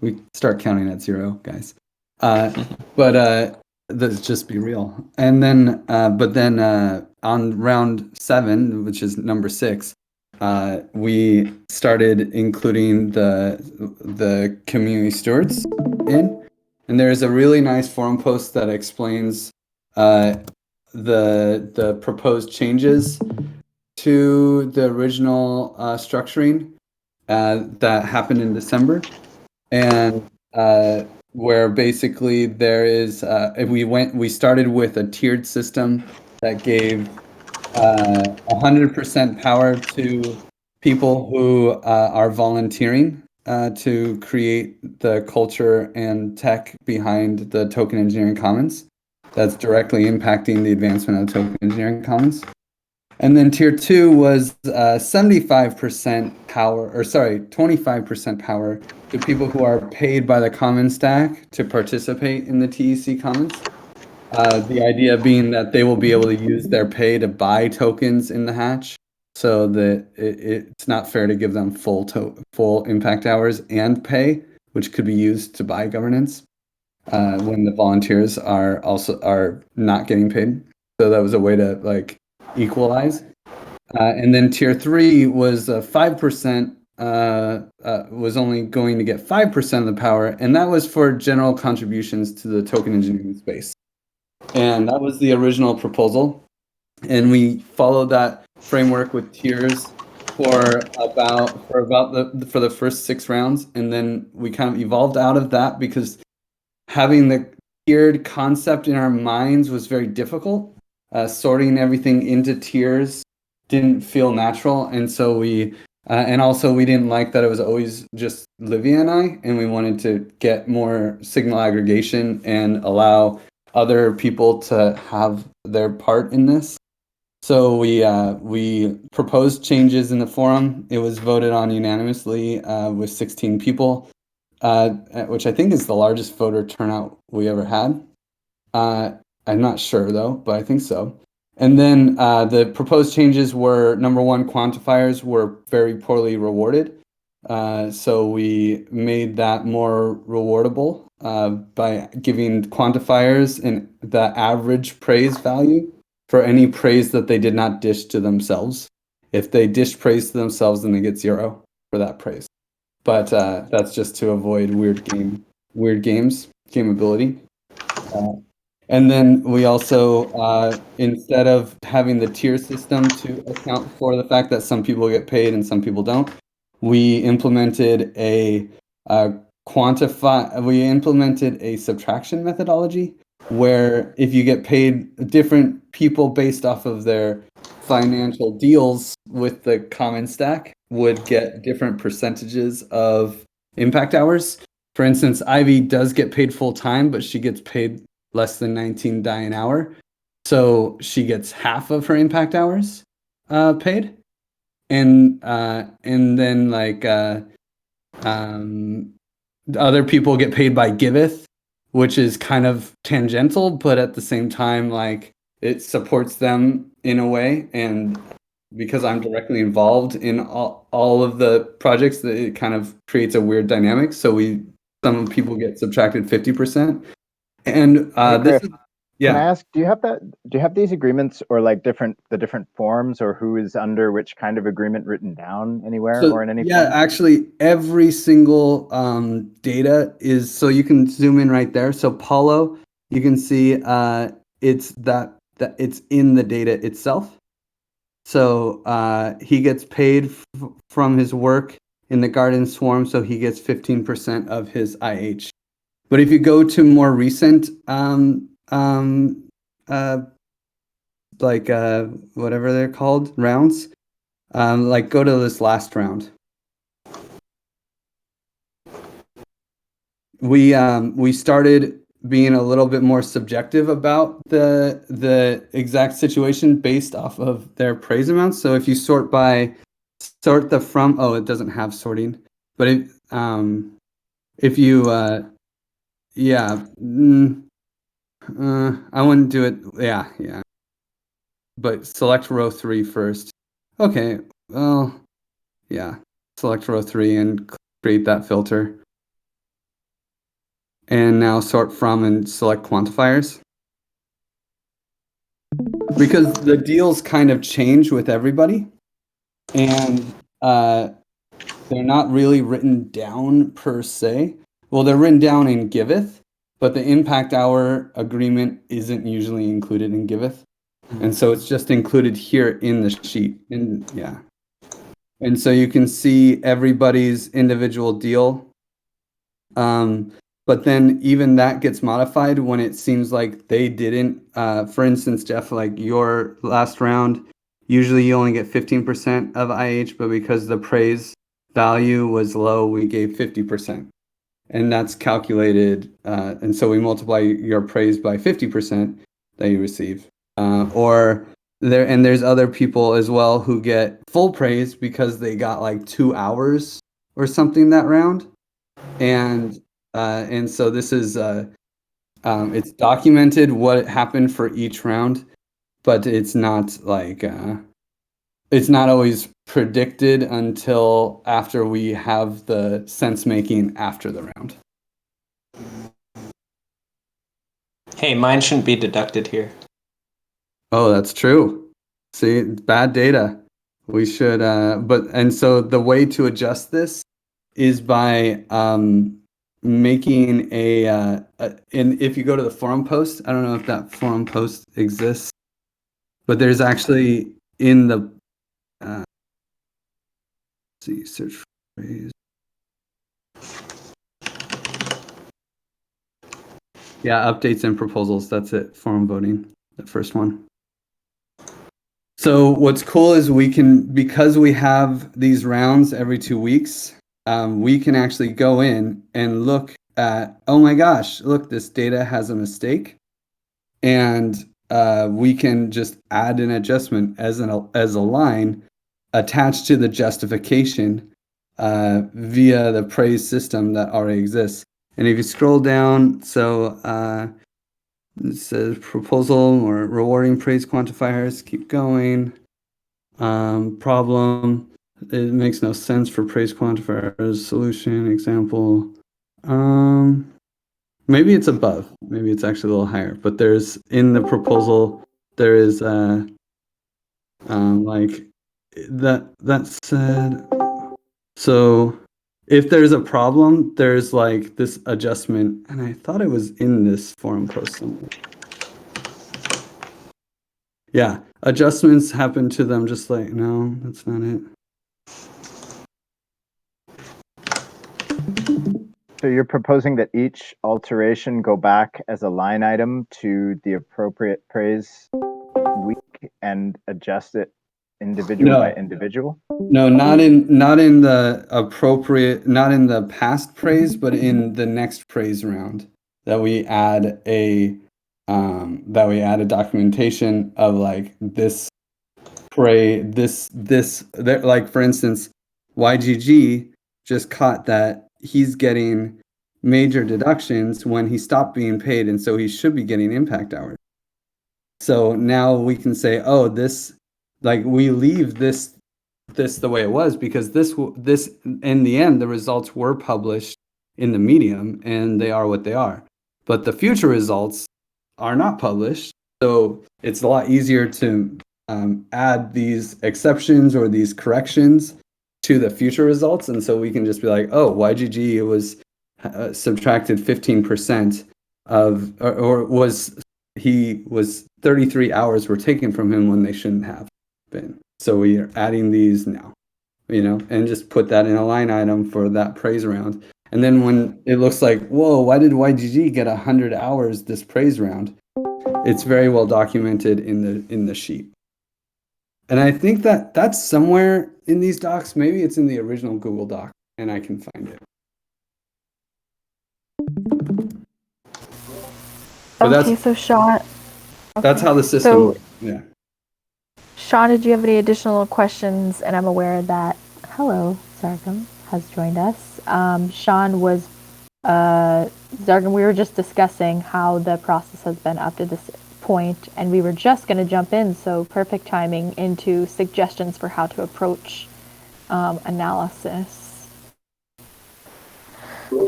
we start counting at 0, guys. But let's just be real. And then, on round 7, which is number 6, we started including the community stewards in. And there's a really nice forum post that explains the proposed changes to the original structuring that happened in December, and where basically there is we started with a tiered system that gave 100% power to people who are volunteering to create the culture and tech behind the Token Engineering Commons. That's directly impacting the advancement of Token Engineering Commons. And then tier 2 was 75% power, 25% power to people who are paid by the Common Stack to participate in the TEC Commons. The idea being that they will be able to use their pay to buy tokens in the hatch, so that it's not fair to give them full impact hours and pay, which could be used to buy governance when the volunteers are not getting paid. So that was a way to equalize. And then tier 3 was 5%. Was only going to get 5% of the power, and that was for general contributions to the token engineering space. And that was the original proposal. And we followed that framework with tiers for the first 6 rounds. And then we kind of evolved out of that because having the tiered concept in our minds was very difficult. Sorting everything into tiers didn't feel natural. And so and also we didn't like that it was always just Livia and I, and we wanted to get more signal aggregation and allow other people to have their part in this. So we proposed changes in the forum. It was voted on unanimously with 16 people. which I think is the largest voter turnout we ever had. I'm not sure though, but I think so. And then the proposed changes were, number one, quantifiers were very poorly rewarded. So we made that more rewardable by giving quantifiers and the average praise value for any praise that they did not dish to themselves. If they dish praise to themselves, then they get 0 for that praise. But that's just to avoid weird gameability. And then we also, instead of having the tier system to account for the fact that some people get paid and some people don't, we implemented a subtraction methodology where if you get paid different people based off of their financial deals with the common stack would get different percentages of impact hours. For instance, Ivy does get paid full time, but she gets paid less than 19 DAI an hour. So she gets half of her impact hours paid. And then like other people get paid by Giveth, which is kind of tangential, but at the same time, like it supports them in a way. And because I'm directly involved in all of the projects, that it kind of creates a weird dynamic. So some people get subtracted 50%. And Hey, this Griff, is, can I yeah. ask, do you have these agreements or like the different forms or who is under which kind of agreement written down anywhere or in any Yeah, form? actually every single data is, so you can zoom in right there. So Paulo, you can see it's that it's in the data itself. So he gets paid from his work in the garden swarm, so he gets 15% of his IH. But if you go to more recent whatever they're called, rounds, like go to this last round. We started being a little bit more subjective about the exact situation based off of their praise amounts. So if you sort the from, it doesn't have sorting, but if you I wouldn't do it. Yeah. But select row 3 first. Okay, well, yeah. Select row 3 and create that filter. And now sort from and select quantifiers. Because the deals kind of change with everybody. And they're not really written down per se. Well, they're written down in Giveth, but the impact hour agreement isn't usually included in Giveth. And so it's just included here in the sheet. And yeah. And so you can see everybody's individual deal. But then even that gets modified when it seems like they didn't. For instance, Jeff, like your last round, usually you only get 15% of IH, but because the praise value was low, we gave 50%. And that's calculated. And so we multiply your praise by 50% that you receive. There's other people as well who get full praise because they got like 2 hours or something that round. And so this is it's documented what happened for each round, but it's not like it's not always predicted until after we have the sense making after the round. Hey, mine shouldn't be deducted here. Oh, that's true. See, bad data. We should and so the way to adjust this is by making and if you go to the forum post, I don't know if that forum post exists, but there's actually in the let's see, search for phrase. Yeah, updates and proposals. That's it. Forum voting, the first one. So what's cool is because we have these rounds every 2 weeks, we can actually go in and look at, oh my gosh, look, this data has a mistake. And we can just add an adjustment as a line attached to the justification via the praise system that already exists. And if you scroll down, so it says proposal or rewarding praise quantifiers, keep going. Problem, it makes no sense for praise quantifiers. Solution, example. Maybe it's above. Maybe it's actually a little higher. But there's, in the proposal, there is like that said. So if there's a problem, there's like this adjustment, and I thought it was in this forum post somewhere. Yeah, adjustments happen to them just like, no, that's not it. So you're proposing that each alteration go back as a line item to the appropriate praise week and adjust it individual by individual? No, not in the appropriate, not in the past praise, but in the next praise round that we add a documentation of like this like for instance, YGG just caught that he's getting major deductions when he stopped being paid, and so he should be getting impact hours. So now we can say, oh, this, like, we leave this the way it was because this in the end the results were published in the Medium and they are what they are, but the future results are not published, so it's a lot easier to add these exceptions or these corrections to the future results. And so we can just be like, oh, YGG was subtracted 15% of, or was 33 hours were taken from him when they shouldn't have been. So we are adding these now, and just put that in a line item for that praise round. And then when it looks like, whoa, why did YGG get 100 hours this praise round? It's very well documented in the sheet. And I think that that's somewhere in these docs. Maybe it's in the original Google Doc, and I can find it. But okay, so Sean. That's how the system works. Yeah. Sean, did you have any additional questions? And I'm aware that, hello, Zargam has joined us. Sean was, Zargam, we were just discussing how the process has been up to this point, and we were just going to jump in, so perfect timing, into suggestions for how to approach analysis.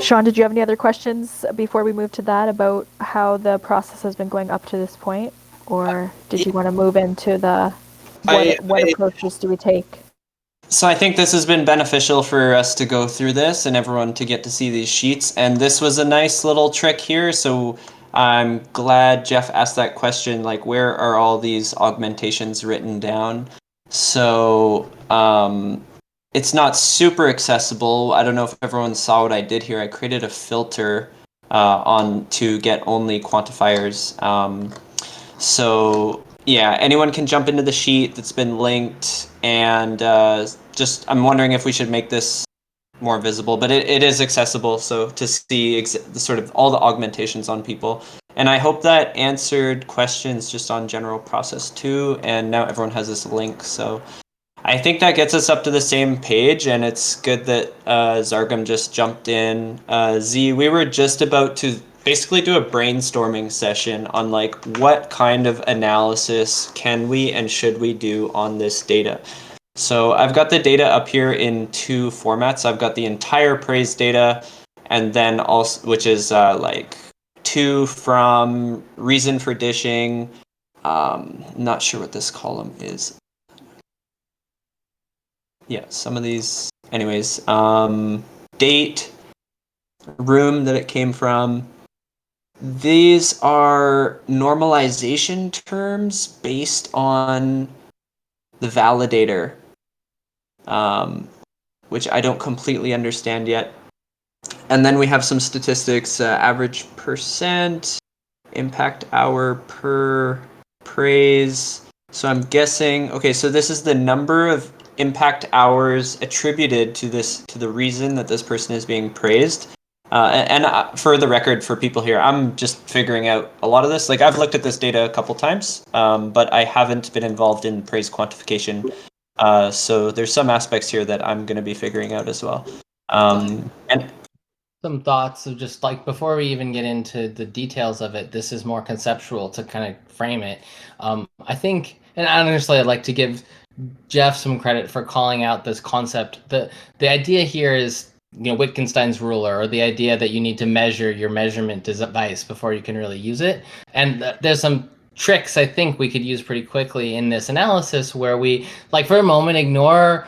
Sean, did you have any other questions before we move to that about how the process has been going up to this point? Or did you want to move into the what approaches do we take? So I think this has been beneficial for us to go through this and everyone to get to see these sheets. And this was a nice little trick here. So I'm glad Jeff asked that question, like, where are all these augmentations written down? So it's not super accessible. I don't know if everyone saw what I did here. I created a filter on to get only quantifiers. So yeah, anyone can jump into the sheet that's been linked, and just I'm wondering if we should make this more visible, but it is accessible, so to see sort of all the augmentations on people. And I hope that answered questions just on general process 2, and now everyone has this link, so I think that gets us up to the same page, and it's good that Zargam just jumped in. Z, we were just about to basically do a brainstorming session on like what kind of analysis can we and should we do on this data. So I've got the data up here in 2 formats. I've got the entire praise data, and then also, which is like 2 from reason for dishing. Not sure what this column is. Yeah, some of these, anyways, date, room that it came from. These are normalization terms based on the validator, which I don't completely understand yet. And then we have some statistics, average percent, impact hour per praise. So I'm guessing, okay, so this is the number of impact hours attributed to the reason that this person is being praised. And for the record, for people here, I'm just figuring out a lot of this. Like, I've looked at this data a couple times, but I haven't been involved in praise quantification So there's some aspects here that I'm going to be figuring out as well. And some thoughts of just like before we even get into the details of it, this is more conceptual to kind of frame it. I think, and honestly, I'd like to give Jeff some credit for calling out this concept. The idea here is, you know, Wittgenstein's ruler, or the idea that you need to measure your measurement device before you can really use it. And there's some tricks I think we could use pretty quickly in this analysis where we, like, for a moment, ignore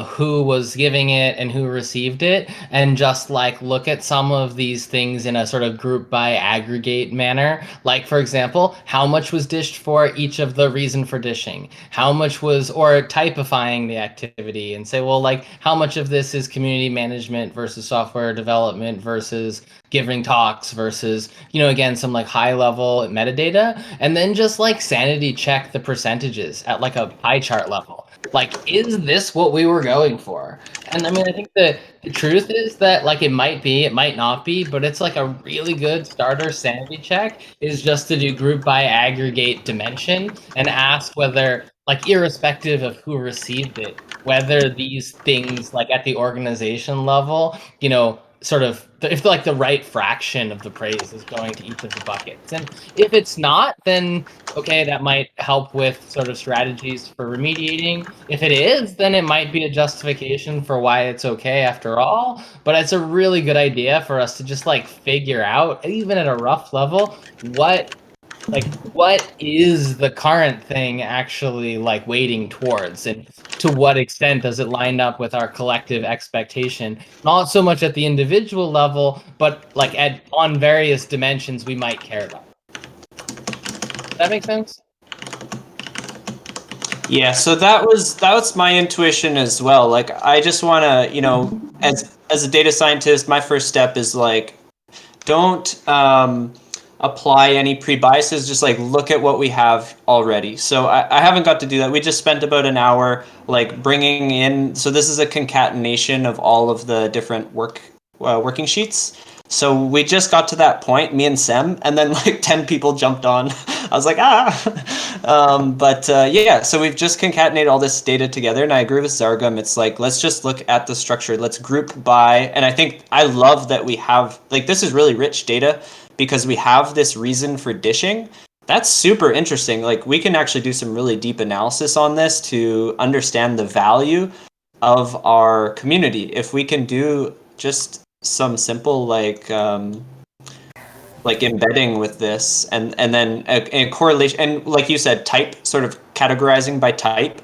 who was giving it and who received it, and just like look at some of these things in a sort of group by aggregate manner. Like, for example, how much was dished for each of the reason for dishing, how much was, or typifying the activity and say, well, like, how much of this is community management versus software development versus giving talks versus, you know, again, some like high level metadata, and then just like sanity check the percentages at like a pie chart level. Like, is this what we were going for? And I mean, I think the truth is that, like, it might be, it might not be, but it's like a really good starter sanity check is just to do group by aggregate dimension and ask whether, like, irrespective of who received it, whether these things, like at the organization level, you know, sort of, if like the right fraction of the praise is going to each of the buckets. And if it's not, then okay, that might help with sort of strategies for remediating. If it is, then it might be a justification for why it's okay after all. But it's a really good idea for us to just like figure out, even at a rough level, what is the current thing actually like weighting towards, and to what extent does it line up with our collective expectation, not so much at the individual level, but like on various dimensions we might care about. Does that make sense? yeah, so that was my intuition as well. Like, I just want to, you know, as a data scientist, my first step is like, don't apply any pre-biases, just like look at what we have already. So I haven't got to do that. We just spent about an hour like bringing in, so this is a concatenation of all of the different working sheets. So we just got to that point, me and Sem, and then like 10 people jumped on. I was like, yeah, so we've just concatenated all this data together, and I agree with Zargam. It's like, let's just look at the structure. Let's group by, and I think I love that we have, like, this is really rich data because we have this reason for dishing. That's super interesting. Like, we can actually do some really deep analysis on this to understand the value of our community. If we can do just some simple like embedding with this, and then a correlation, and like you said, type, sort of categorizing by type,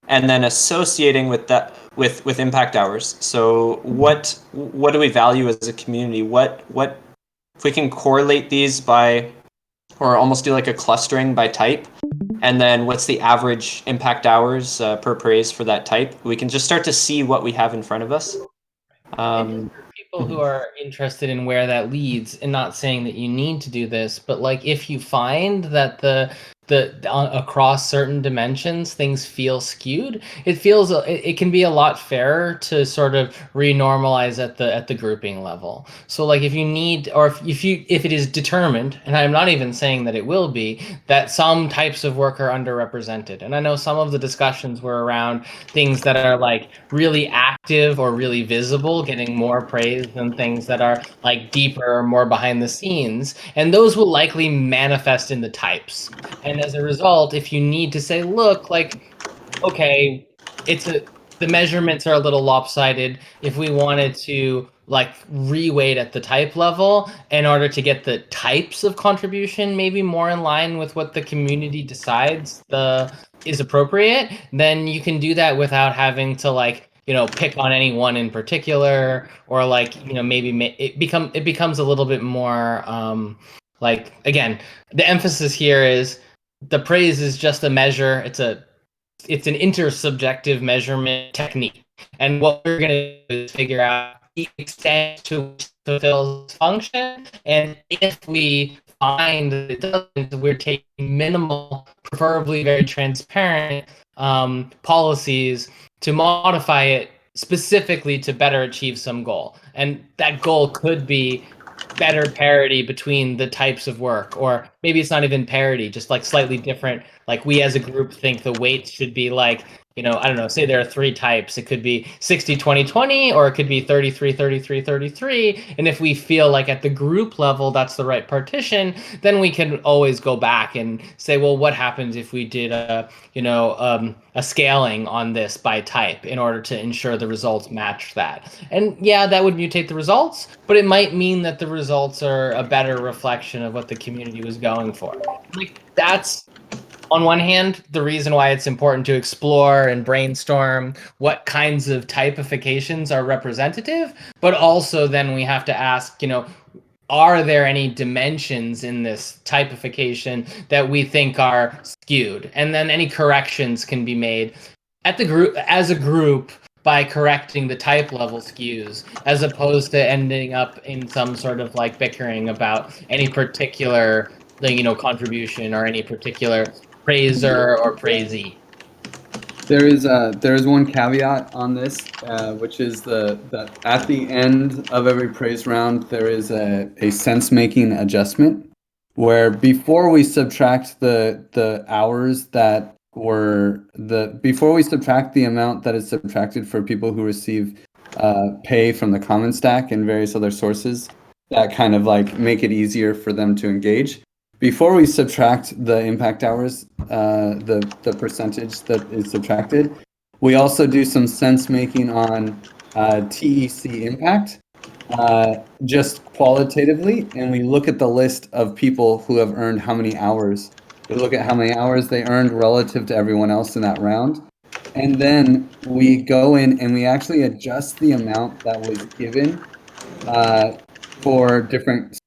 and then associating with that with impact hours. So what do we value as a community? What if we can correlate these by, or almost do like a clustering by type, and then what's the average impact hours per praise for that type? We can just start to see what we have in front of us. People who are interested in where that leads, and not saying that you need to do this, but like if you find that the across certain dimensions things feel skewed, it can be a lot fairer to sort of renormalize at the grouping level. So like if you need, or if it is determined, and I'm not even saying that it will be, that some types of work are underrepresented, and I know some of the discussions were around things that are like really active or really visible getting more praise than things that are like deeper or more behind the scenes, and those will likely manifest in the types. And as a result, if you need to say, look, like, okay, the measurements are a little lopsided. If we wanted to like reweight at the type level in order to get the types of contribution maybe more in line with what the community decides is appropriate, then you can do that without having to like, you know, pick on any one in particular, or like, you know, maybe it becomes a little bit more like, again, the emphasis here is the praise is just a measure. It's an intersubjective measurement technique, and what we're going to do is figure out the extent to which it fulfills its function, and if we find that it doesn't, we're taking minimal, preferably very transparent policies to modify it specifically to better achieve some goal. And that goal could be better parity between the types of work, or maybe it's not even parity, just like slightly different. Like, we as a group think the weights should be like I don't know, say there are 3 types. It could be 60, 20, 20, or it could be 33, 33, 33. And if we feel like at the group level that's the right partition, then we can always go back and say, well, what happens if we did a scaling on this by type in order to ensure the results match that? And yeah, that would mutate the results, but it might mean that the results are a better reflection of what the community was going for. Like, that's, on one hand, the reason why it's important to explore and brainstorm what kinds of typifications are representative, but also then we have to ask, are there any dimensions in this typification that we think are skewed? And then any corrections can be made at the group, as a group, by correcting the type level skews, as opposed to ending up in some sort of like bickering about any particular contribution or any particular praiser or praisee. There is one caveat on this, which is that at the end of every praise round, there is a sense-making adjustment, where before we subtract the hours that were before we subtract the amount that is subtracted for people who receive pay from the common stack and various other sources that kind of like make it easier for them to engage. Before we subtract the impact hours, the percentage that is subtracted, we also do some sense making on TEC impact, just qualitatively, and we look at the list of people who have earned how many hours. We look at how many hours they earned relative to everyone else in that round. And then we go in and we actually adjust the amount that was given for different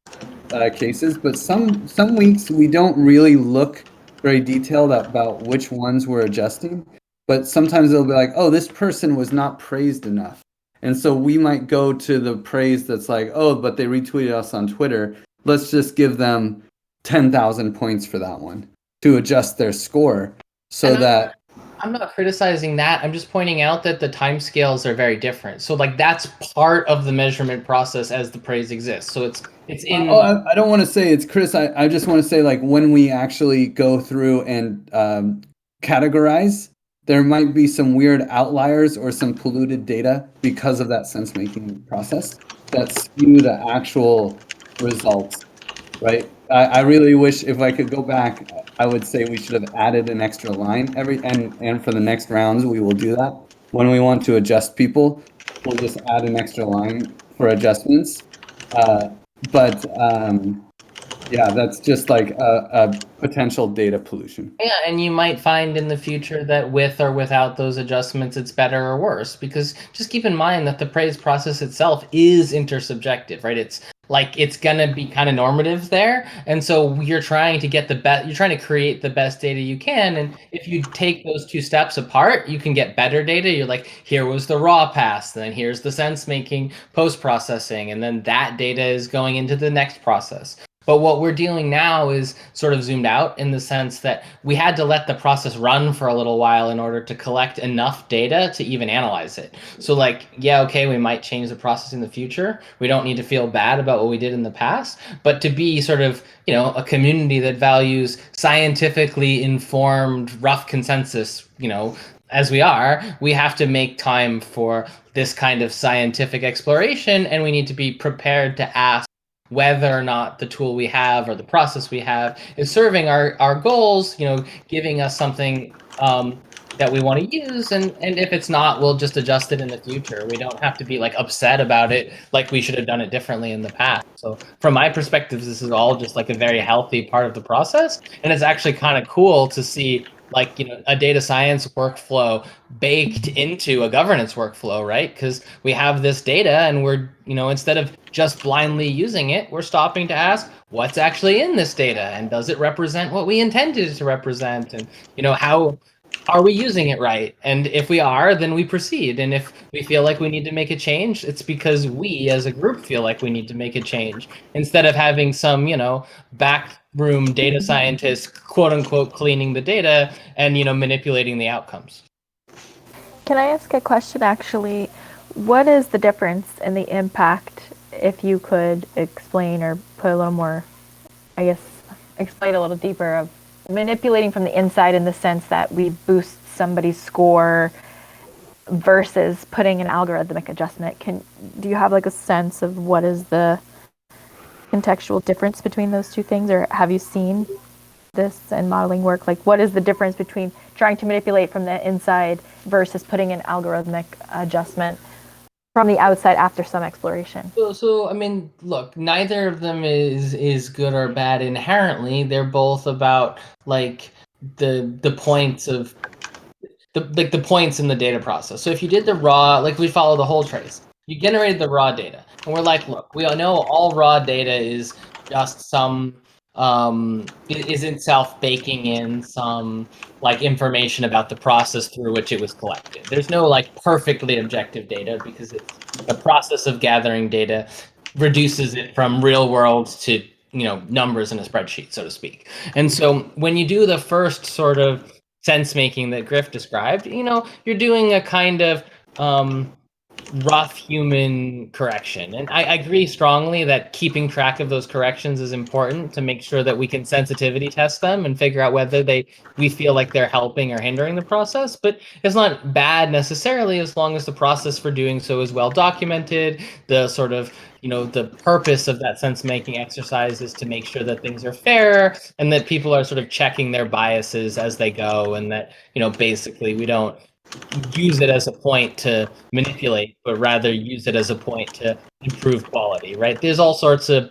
cases, but some weeks we don't really look very detailed about which ones we're adjusting, but sometimes it'll be like, oh, this person was not praised enough. And so we might go to the praise that's like, oh, but they retweeted us on Twitter. Let's just give them 10,000 points for that one to adjust their score so that I'm not criticizing that. I'm just pointing out that the timescales are very different. So like that's part of the measurement process as the praise exists. So it's in. I don't want to say it's Chris. I just want to say like when we actually go through and categorize, there might be some weird outliers or some polluted data because of that sense making process that skew the actual results, right? I really wish if I could go back, I would say we should have added an extra line and for the next rounds we will do that. When we want to adjust people, we'll just add an extra line for adjustments. But yeah, that's just like a potential data pollution. Yeah, and you might find in the future that with or without those adjustments, it's better or worse. Because just keep in mind that the praise process itself is intersubjective, right? It's like it's gonna be kind of normative there, and so you're trying to get the best. You're trying to create the best data you can, and if you take those 2 steps apart, you can get better data. You're like, here was the raw pass, then here's the sense making post processing, and then that data is going into the next process. But what we're dealing now is sort of zoomed out in the sense that we had to let the process run for a little while in order to collect enough data to even analyze it. So like, yeah, okay, we might change the process in the future. We don't need to feel bad about what we did in the past, but to be sort of, a community that values scientifically informed rough consensus, as we are, we have to make time for this kind of scientific exploration, and we need to be prepared to ask whether or not the tool we have or the process we have is serving our goals, giving us something that we want to use, and if it's not, we'll just adjust it in the future. We don't have to be like upset about it, like we should have done it differently in the past. So from my perspective, this is all just like a very healthy part of the process, and it's actually kind of cool to see like a data science workflow baked into a governance workflow, right? Because we have this data and we're instead of just blindly using it, we're stopping to ask what's actually in this data and does it represent what we intended it to represent, and how are we using it right? And if we are, then we proceed. And if we feel like we need to make a change, it's because we as a group feel like we need to make a change, instead of having some, backroom data scientist, quote unquote, cleaning the data and, manipulating the outcomes. Can I ask a question actually? What is the difference in the impact, if you could explain or put a little more, explain a little deeper, of manipulating from the inside in the sense that we boost somebody's score versus putting an algorithmic adjustment. Do you have like a sense of what is the contextual difference between those two things, or have you seen this in modeling work? Like, what is the difference between trying to manipulate from the inside versus putting an algorithmic adjustment from the outside after some exploration? So I mean, look, neither of them is good or bad inherently. They're both about like the points of the points in the data process. So if you did the raw, like we follow the whole trace, you generated the raw data, and we're like, look, we all know all raw data is just some it isn't self baking in some like information about the process through which it was collected. There's no like perfectly objective data because it's the process of gathering data reduces it from real world to numbers in a spreadsheet, so to speak. And so when you do the first sort of sense making that Griff described, you're doing a kind of rough human correction. And I agree strongly that keeping track of those corrections is important to make sure that we can sensitivity test them and figure out whether we feel like they're helping or hindering the process. But it's not bad necessarily as long as the process for doing so is well documented. The sort of the purpose of that sense making exercise is to make sure that things are fair and that people are sort of checking their biases as they go, and that basically we don't use it as a point to manipulate, but rather use it as a point to improve quality, right? There's all sorts of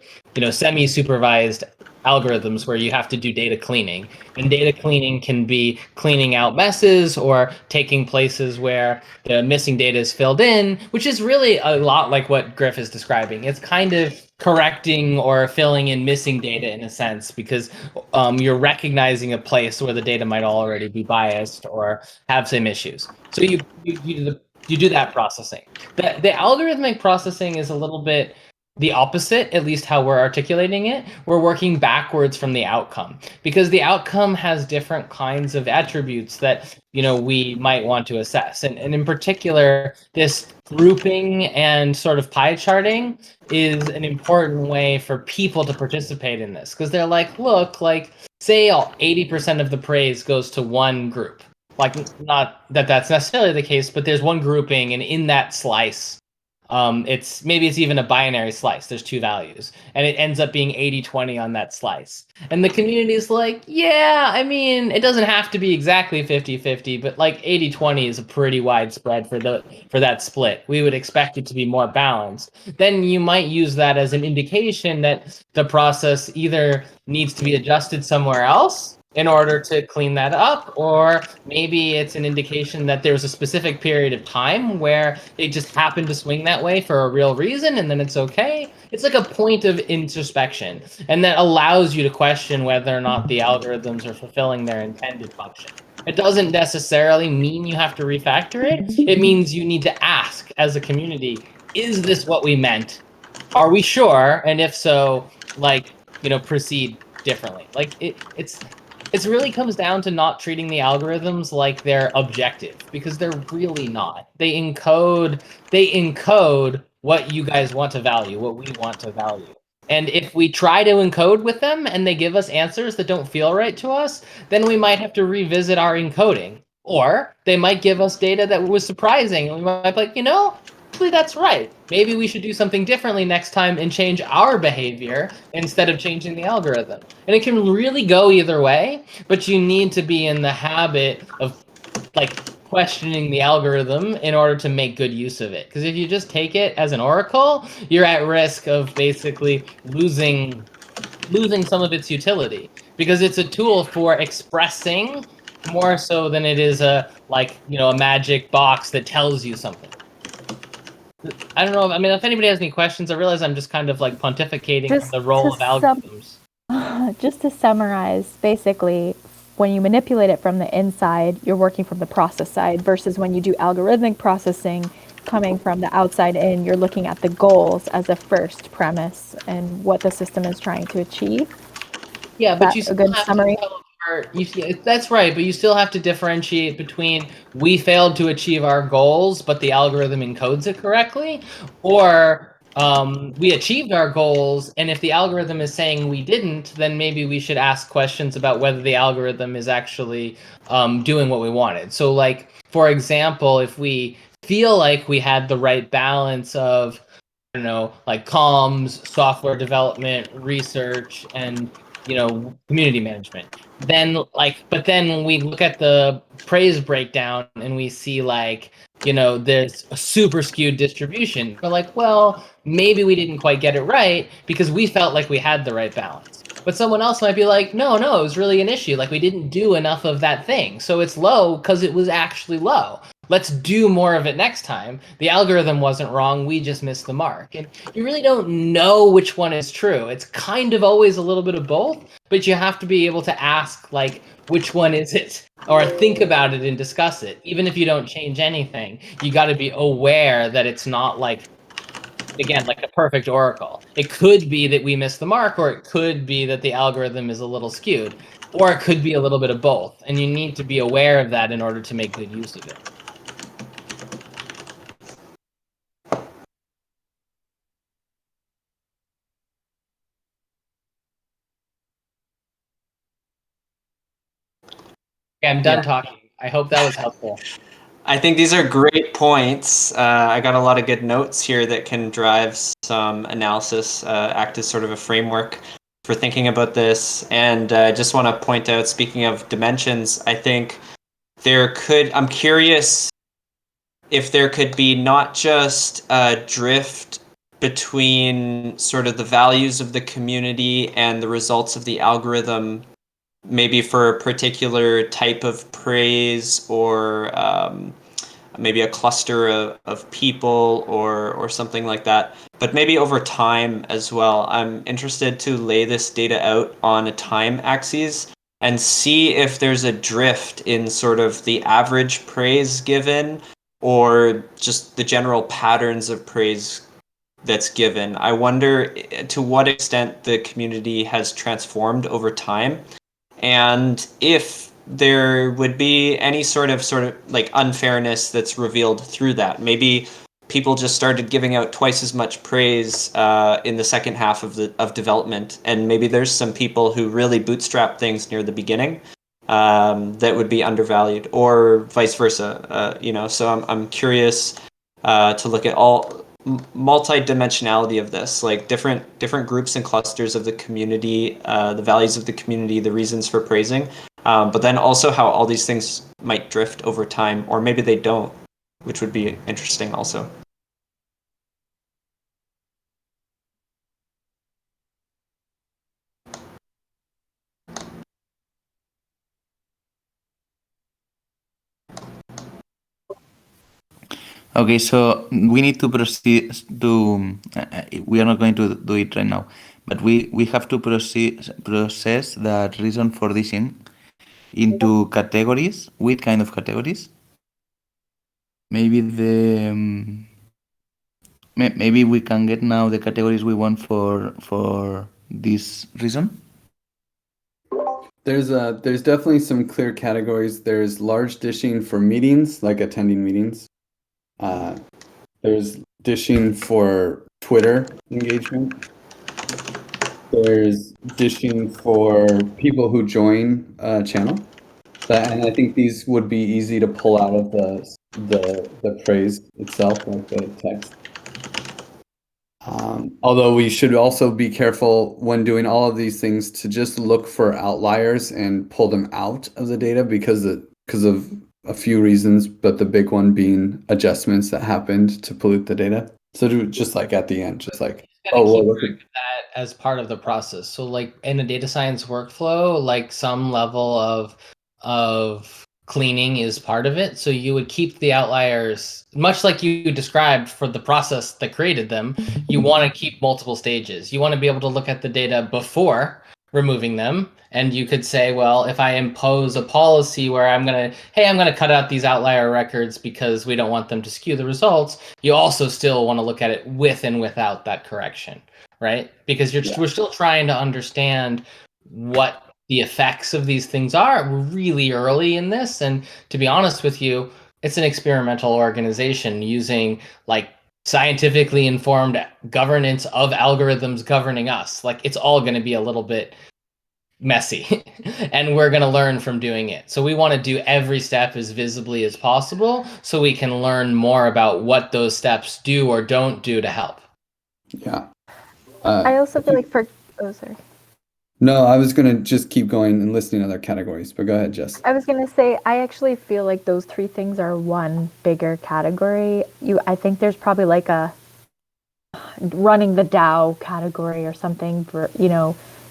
semi-supervised algorithms where you have to do data cleaning, and data cleaning can be cleaning out messes or taking places where the missing data is filled in, which is really a lot like what Griff is describing. It's kind of correcting or filling in missing data in a sense, because you're recognizing a place where the data might already be biased or have some issues. So you do that processing. The algorithmic processing is a little bit the opposite, at least how we're articulating it. We're working backwards from the outcome, because the outcome has different kinds of attributes that we might want to assess. And in particular, this grouping and sort of pie charting is an important way for people to participate in this, because they're like, look, like say 80% of the praise goes to one group. Like, not that that's necessarily the case, but there's one grouping, and in that slice, it's even a binary slice. There's two values, and it ends up being 80-20 on that slice. And the community is like, yeah, I mean, it doesn't have to be exactly 50-50, but like 80-20 is a pretty wide spread for that split. We would expect it to be more balanced. Then you might use that as an indication that the process either needs to be adjusted somewhere else in order to clean that up, or maybe it's an indication that there's a specific period of time where it just happened to swing that way for a real reason, and then it's okay. It's like a point of introspection, and that allows you to question whether or not the algorithms are fulfilling their intended function. It doesn't necessarily mean you have to refactor it. It means you need to ask as a community, is this what we meant? Are we sure? And if so, proceed differently. It really comes down to not treating the algorithms like they're objective, because they're really not. They encode what you guys want to value, what we want to value. And if we try to encode with them and they give us answers that don't feel right to us, then we might have to revisit our encoding. Or they might give us data that was surprising, and we might be like, actually, that's right. Maybe we should do something differently next time and change our behavior instead of changing the algorithm. And it can really go either way, but you need to be in the habit of questioning the algorithm in order to make good use of it. Because if you just take it as an oracle, you're at risk of basically losing some of its utility, because it's a tool for expressing more so than it is a magic box that tells you something. I don't know. If anybody has any questions, I realize I'm just kind of pontificating on the role of algorithms. Just to summarize, basically, when you manipulate it from the inside, you're working from the process side, versus when you do algorithmic processing, coming from the outside in, you're looking at the goals as a first premise and what the system is trying to achieve. Yeah, but you still have a good summary. That's right, but you still have to differentiate between we failed to achieve our goals, but the algorithm encodes it correctly, or we achieved our goals, and if the algorithm is saying we didn't, then maybe we should ask questions about whether the algorithm is actually doing what we wanted. So like, for example, if we feel like we had the right balance of, I don't know, like comms, software development, research, and community management, then but then when we look at the praise breakdown and we see like, there's a super skewed distribution, we're like, well, maybe we didn't quite get it right because we felt like we had the right balance. But someone else might be like, no, it was really an issue. Like we didn't do enough of that thing. So it's low because it was actually low. Let's do more of it next time. The algorithm wasn't wrong. We just missed the mark. And you really don't know which one is true. It's kind of always a little bit of both, but you have to be able to ask, like, which one is it? Or think about it and discuss it. Even if you don't change anything, you got to be aware that it's not like, again, like a perfect oracle. It could be that we missed the mark, or it could be that the algorithm is a little skewed, or it could be a little bit of both. And you need to be aware of that in order to make good use of it. Okay, I'm done talking. I hope that was helpful. I think these are great points. I got a lot of good notes here that can drive some analysis, act as sort of a framework for thinking about this. And I just want to point out, speaking of dimensions, I think I'm curious if there could be not just a drift between sort of the values of the community and the results of the algorithm, maybe for a particular type of praise, or maybe a cluster of people, or something like that, but maybe over time as well. I'm interested to lay this data out on a time axis and see if there's a drift in sort of the average praise given, or just the general patterns of praise that's given. I wonder to what extent the community has transformed over time, and if there would be any sort of like unfairness that's revealed through that. Maybe people just started giving out twice as much praise in the second half of development, and maybe there's some people who really bootstrap things near the beginning that would be undervalued, or vice versa. So I'm curious to look at all multi-dimensionality of this, like different groups and clusters of the community, the values of the community, the reasons for praising, but then also how all these things might drift over time, or maybe they don't, which would be interesting also. Okay, so we need to proceed to. We are not going to do it right now, but we have to process that reason for dishing into categories. With kind of categories? Maybe maybe we can get now the categories we want for this reason. There's definitely some clear categories. There's large dishing for meetings, like attending meetings. There's dishing for Twitter engagement. There's dishing for people who join a channel. And I think these would be easy to pull out of the praise itself, like the text. Although we should also be careful when doing all of these things to just look for outliers and pull them out of the data because of a few reasons, but the big one being adjustments that happened to pollute the data. So just like at the end, just like, look at that as part of the process. So like in a data science workflow, like some level of cleaning is part of it. So you would keep the outliers, much like you described for the process that created them. You want to keep multiple stages. You want to be able to look at the data before removing them. And you could say, well, if I impose a policy where I'm going to cut out these outlier records because we don't want them to skew the results, you also still want to look at it with and without that correction, right? Because we're still trying to understand what the effects of these things are. We're really early in this. And to be honest with you, it's an experimental organization using like scientifically informed governance of algorithms governing us. Like, it's all going to be a little bit messy and we're going to learn from doing it. So we want to do every step as visibly as possible so we can learn more about what those steps do or don't do to help. Yeah. I also feel like oh, sorry. No, I was going to just keep going and listing other categories, but go ahead, Jess. I was going to say, I actually feel like those three things are one bigger category. I think there's probably like a running the DAO category or something for,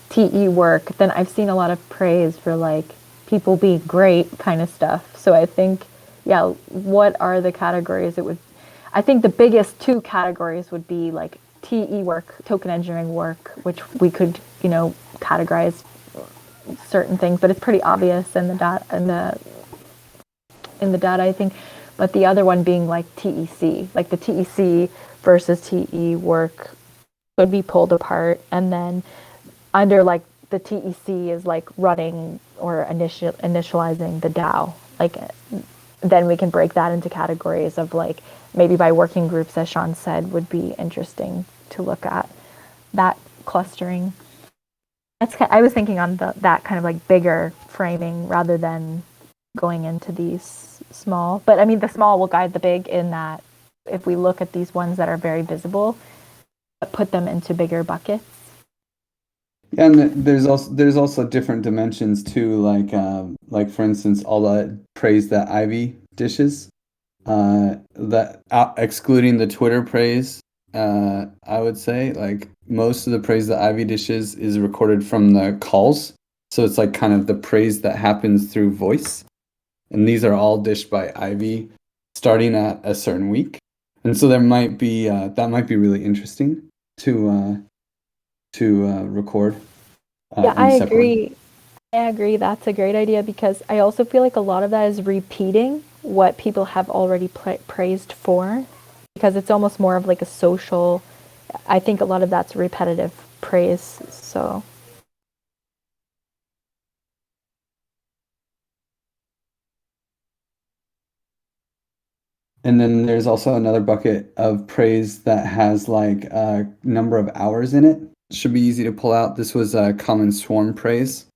TE work. Then I've seen a lot of praise for like people being great kind of stuff. So I think, yeah, what are the categories? I think the biggest two categories would be like TE work, token engineering work, which we could, categorize certain things, but it's pretty obvious in the data, I think. But the other one being like TEC, like the TEC versus TE work could be pulled apart, and then under like the TEC is like running or initializing the DAO. Like then we can break that into categories of like maybe by working groups, as Sean said, would be interesting to look at that clustering. I was thinking on that kind of like bigger framing rather than going into these small. But I mean, the small will guide the big in that if we look at these ones that are very visible, put them into bigger buckets. Yeah, and there's also different dimensions too, like for instance, all the praise that Ivy dishes, that excluding the Twitter praise, I would say like most of the praise that Ivy dishes is recorded from the calls, so it's like kind of the praise that happens through voice, and these are all dished by Ivy, starting at a certain week, and so there might be that might be really interesting to record. Yeah, I agree. I agree. That's a great idea because I also feel like a lot of that is repeating what people have already praised for, because it's almost more of like a social. I think a lot of that's repetitive praise. So. And then there's also another bucket of praise that has like a number of hours in it. Should be easy to pull out. This was a common swarm praise.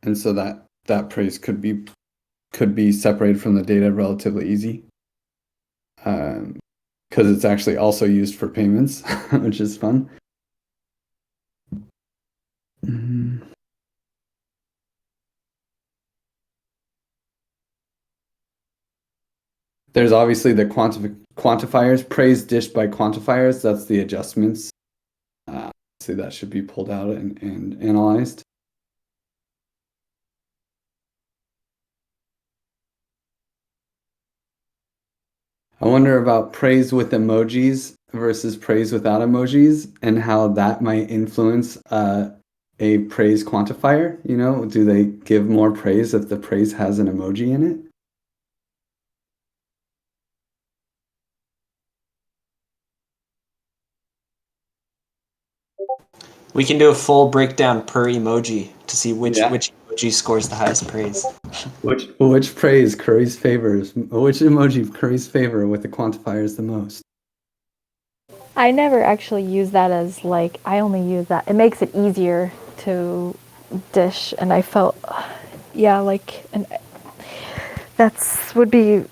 And so that praise could be separated from the data relatively easy. Because it's actually also used for payments, which is fun. Mm-hmm. There's obviously the quantifiers, praise dished by quantifiers. That's the adjustments. So that should be pulled out and analyzed. I wonder about praise with emojis versus praise without emojis and how that might influence a praise quantifier. Do they give more praise if the praise has an emoji in it? We can do a full breakdown per emoji to see which emoji scores the highest praise. Which praise curries favors? Which emoji curries favor with the quantifiers the most? I never actually use that as like, I only use that. It makes it easier to dish, and I felt, yeah, like, and would be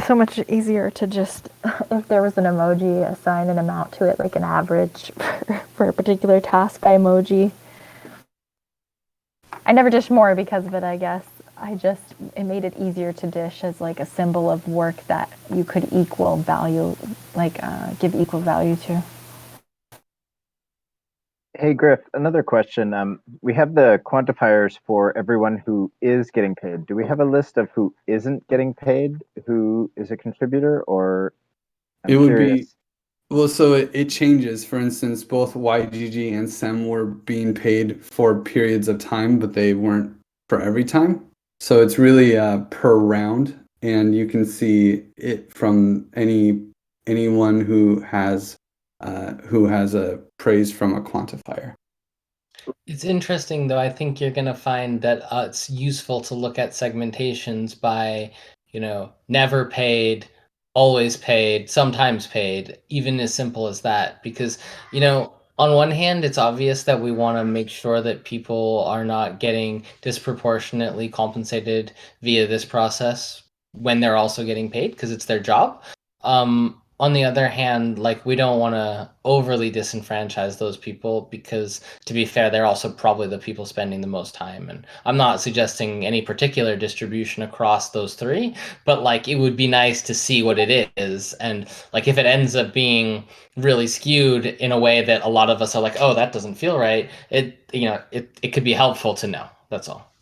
so much easier to just, if there was an emoji, assign an amount to it, like an average for a particular task by emoji. I never dish more because of it, I guess. It made it easier to dish as like a symbol of work that you could equal value, like give equal value to. Hey, Griff, another question. We have the quantifiers for everyone who is getting paid. Do we have a list of who isn't getting paid, who is a contributor, or it would be, well, so it changes. For instance, both YGG and SEM were being paid for periods of time, but they weren't for every time. So it's really per round, and you can see it from anyone who has a praise from a quantifier. It's interesting, though. I think you're going to find that it's useful to look at segmentations by, never paid, always paid, sometimes paid, even as simple as that. Because, you know, on one hand, it's obvious that we want to make sure that people are not getting disproportionately compensated via this process when they're also getting paid because it's their job. On the other hand, like we don't want to overly disenfranchise those people because, to be fair, they're also probably the people spending the most time. And I'm not suggesting any particular distribution across those three, but like it would be nice to see what it is. And like if it ends up being really skewed in a way that a lot of us are like, oh, that doesn't feel right, it could be helpful to know. That's all.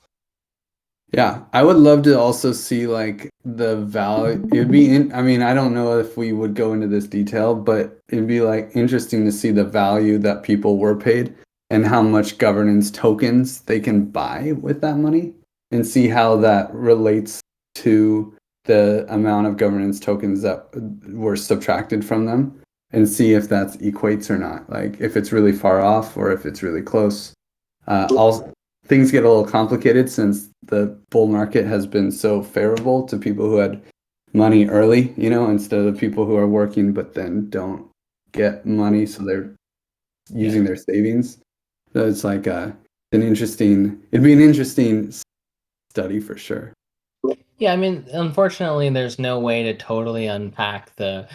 Yeah, I would love to also see like the value. It'd be I mean, I don't know if we would go into this detail, but it'd be like interesting to see the value that people were paid and how much governance tokens they can buy with that money and see how that relates to the amount of governance tokens that were subtracted from them and see if that equates or not. Like if it's really far off or if it's really close. Also, things get a little complicated since the bull market has been so favorable to people who had money early, instead of people who are working but then don't get money, so they're using their savings. So it's like it'd be an interesting study for sure. Yeah, I mean, unfortunately, there's no way to totally unpack the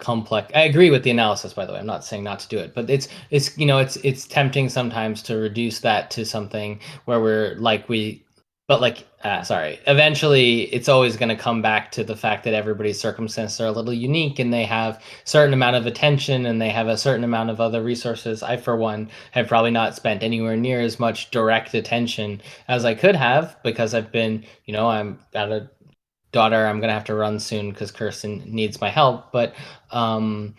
complex. I agree with the analysis, by the way. I'm not saying not to do it, but it's tempting sometimes to reduce that to something where eventually it's always going to come back to the fact that everybody's circumstances are a little unique and they have a certain amount of attention and they have a certain amount of other resources. I, for one, have probably not spent anywhere near as much direct attention as I could have because I've been, I'm got a daughter I'm gonna have to run soon because Kirsten needs my help. But I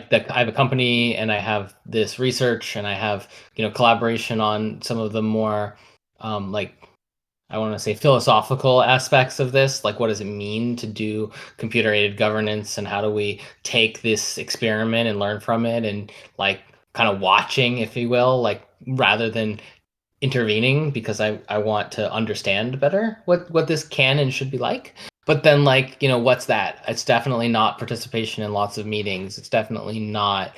have a company and I have this research and I have collaboration on some of the more I want to say philosophical aspects of this, like what does it mean to do computer-aided governance and how do we take this experiment and learn from it and like kind of watching, if you will, like rather than intervening because I want to understand better what this can and should be like. But then what's that? It's definitely not participation in lots of meetings. It's definitely not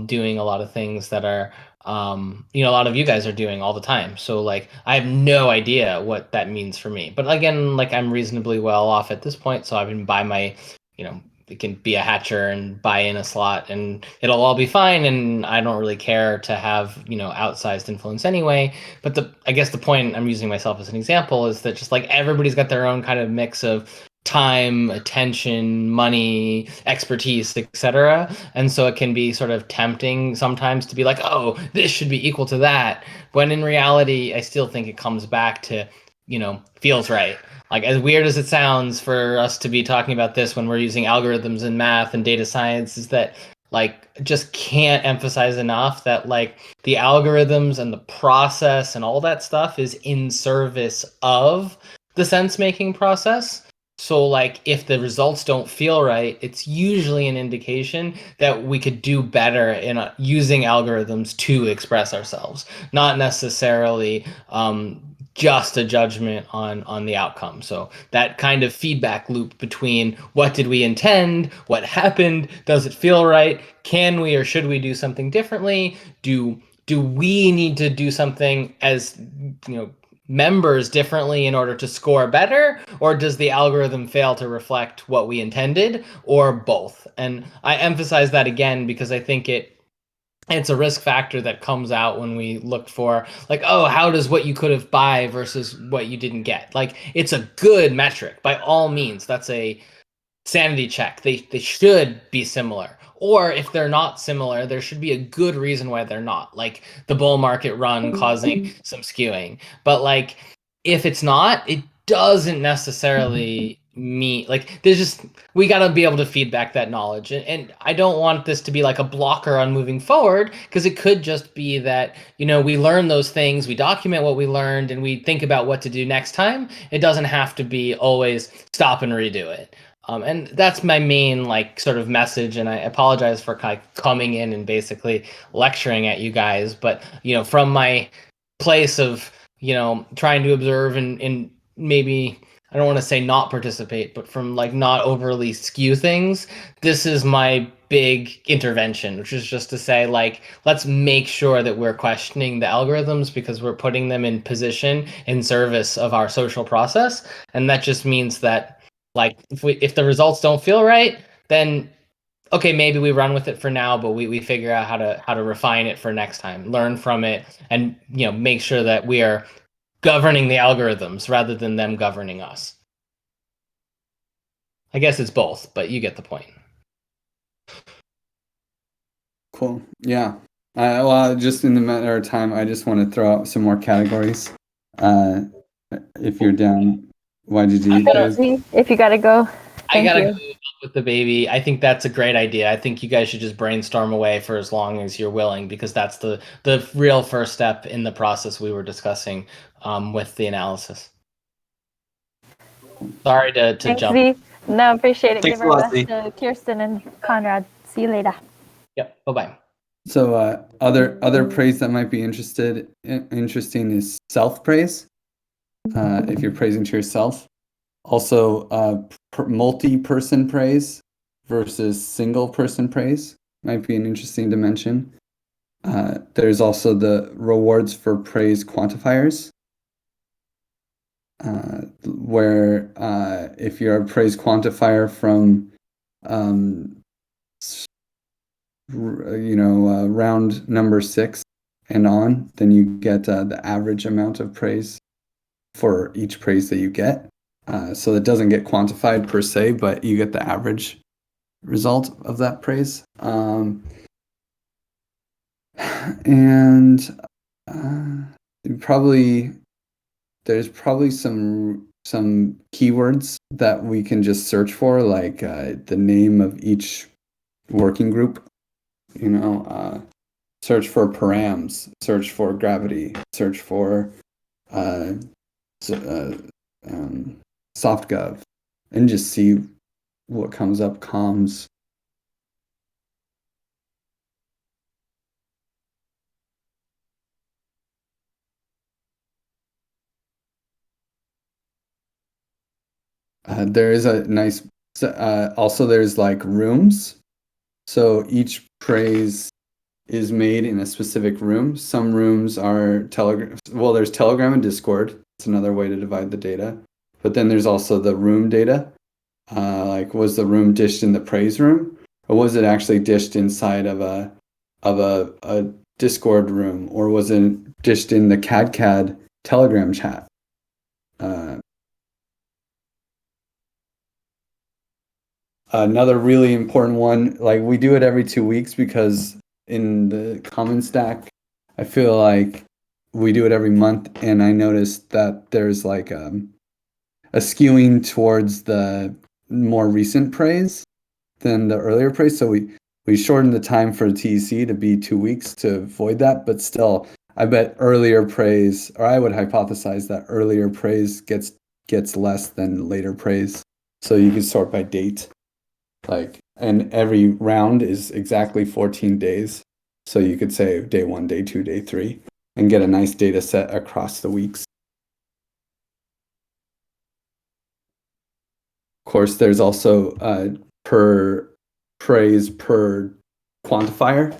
doing a lot of things that are a lot of you guys are doing all the time. So like I have no idea what that means for me. But again, like I'm reasonably well off at this point, so I can buy my, it can be a hatcher and buy in a slot and it'll all be fine and I don't really care to have, outsized influence anyway. But I guess the point, I'm using myself as an example, is that just like everybody's got their own kind of mix of time, attention, money, expertise, etc. And so it can be sort of tempting sometimes to be like, oh, this should be equal to that. When in reality, I still think it comes back to, feels right. Like as weird as it sounds for us to be talking about this when we're using algorithms and math and data science, is that like just can't emphasize enough that like the algorithms and the process and all that stuff is in service of the sense making process. So like if the results don't feel right, it's usually an indication that we could do better in using algorithms to express ourselves, not necessarily just a judgment on the outcome. So that kind of feedback loop between what did we intend, what happened, does it feel right, can we or should we do something differently, do we need to do something as members differently in order to score better, or does the algorithm fail to reflect what we intended, or both? And I emphasize that again because I think it's a risk factor that comes out when we look for like, oh, how does what you could have buy versus what you didn't get? Like it's a good metric by all means. That's a sanity check. They should be similar. Or if they're not similar, there should be a good reason why they're not. Like the bull market run causing some skewing. But like if it's not, it doesn't necessarily mean like we got to be able to feedback that knowledge. And I don't want this to be like a blocker on moving forward because it could just be that, we learn those things, we document what we learned and we think about what to do next time. It doesn't have to be always stop and redo it. And that's my main like sort of message. And I apologize for kind of coming in and basically lecturing at you guys. But, from my place of, trying to observe and maybe I don't want to say not participate, but from like not overly skew things, this is my big intervention, which is just to say, like, let's make sure that we're questioning the algorithms because we're putting them in position in service of our social process. And that just means that, like, if the results don't feel right, then okay, maybe we run with it for now, but we figure out how to refine it for next time, learn from it, and make sure that we are governing the algorithms rather than them governing us. I guess it's both, but you get the point. Cool. Yeah. Well, just in the matter of time, I just want to throw out some more categories. If you're down, YGG. If you gotta go, I gotta you. go with the baby. I think that's a great idea. I think you guys should just brainstorm away for as long as you're willing, because that's the real first step in the process we were discussing with the analysis. Sorry to Thanks, jump. V. No, appreciate it. Thanks Give a our lot, best Z. to Kirsten and Conrad. See you later. Yep. Bye-bye. So other praise that might be interesting is self-praise. If you're praising to yourself. Also, multi-person praise versus single-person praise might be an interesting dimension. There's also the rewards for praise quantifiers, where if you're a praise quantifier from round number 6 and on, then you get the average amount of praise for each praise that you get. So it doesn't get quantified per se, but you get the average result of that praise. And there's probably some keywords that we can just search for, like the name of each working group. Search for params, search for gravity, search for softgov, and just see what comes up. Comms. There is a nice. Also, there's like rooms. So each praise is made in a specific room. Some rooms are Telegram. Well, there's Telegram and Discord. It's another way to divide the data. But then there's also the room data. Like, was the room dished in the praise room, or was it actually dished inside of a Discord room, or was it dished in the CAD Telegram chat? Another really important one, like we do it every 2 weeks because in the common stack, I feel like we do it every month, and I noticed that there's like a skewing towards the more recent praise than the earlier praise. So we shortened the time for TEC to be 2 weeks to avoid that, but still, I bet earlier praise, or I would hypothesize that earlier praise gets less than later praise. So you can sort by date. And every round is exactly 14 days. So you could say day 1, day 2, day 3, and get a nice data set across the weeks. Of course, there's also per praise per quantifier.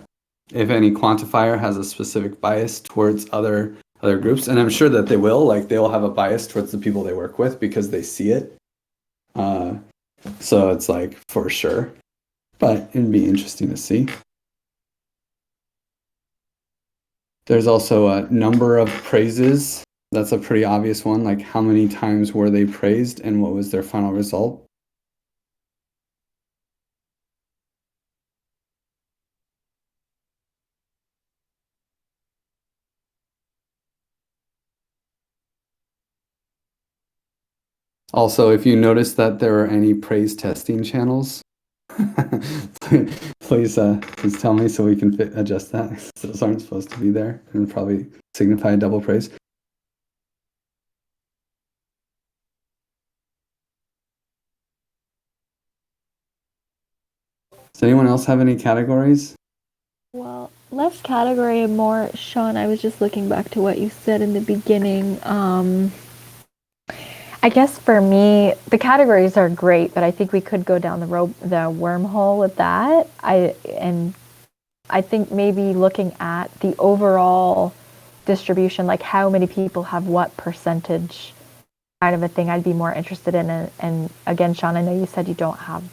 If any quantifier has a specific bias towards other groups, and I'm sure that they will, like they'll have a bias towards the people they work with because they see it. So it's like for sure, but it'd be interesting to see. There's also a number of praises. That's a pretty obvious one, like how many times were they praised and what was their final result. Also, if you notice that there are any praise testing channels, please tell me so we can adjust that. Those aren't supposed to be there and probably signify a double praise. Does anyone else have any categories? Well, less category and more, Sean, I was just looking back to what you said in the beginning. I guess for me, the categories are great, but I think we could go down the wormhole with that. I think maybe looking at the overall distribution, like how many people have what percentage, kind of a thing I'd be more interested in. And again, Sean, I know you said you don't have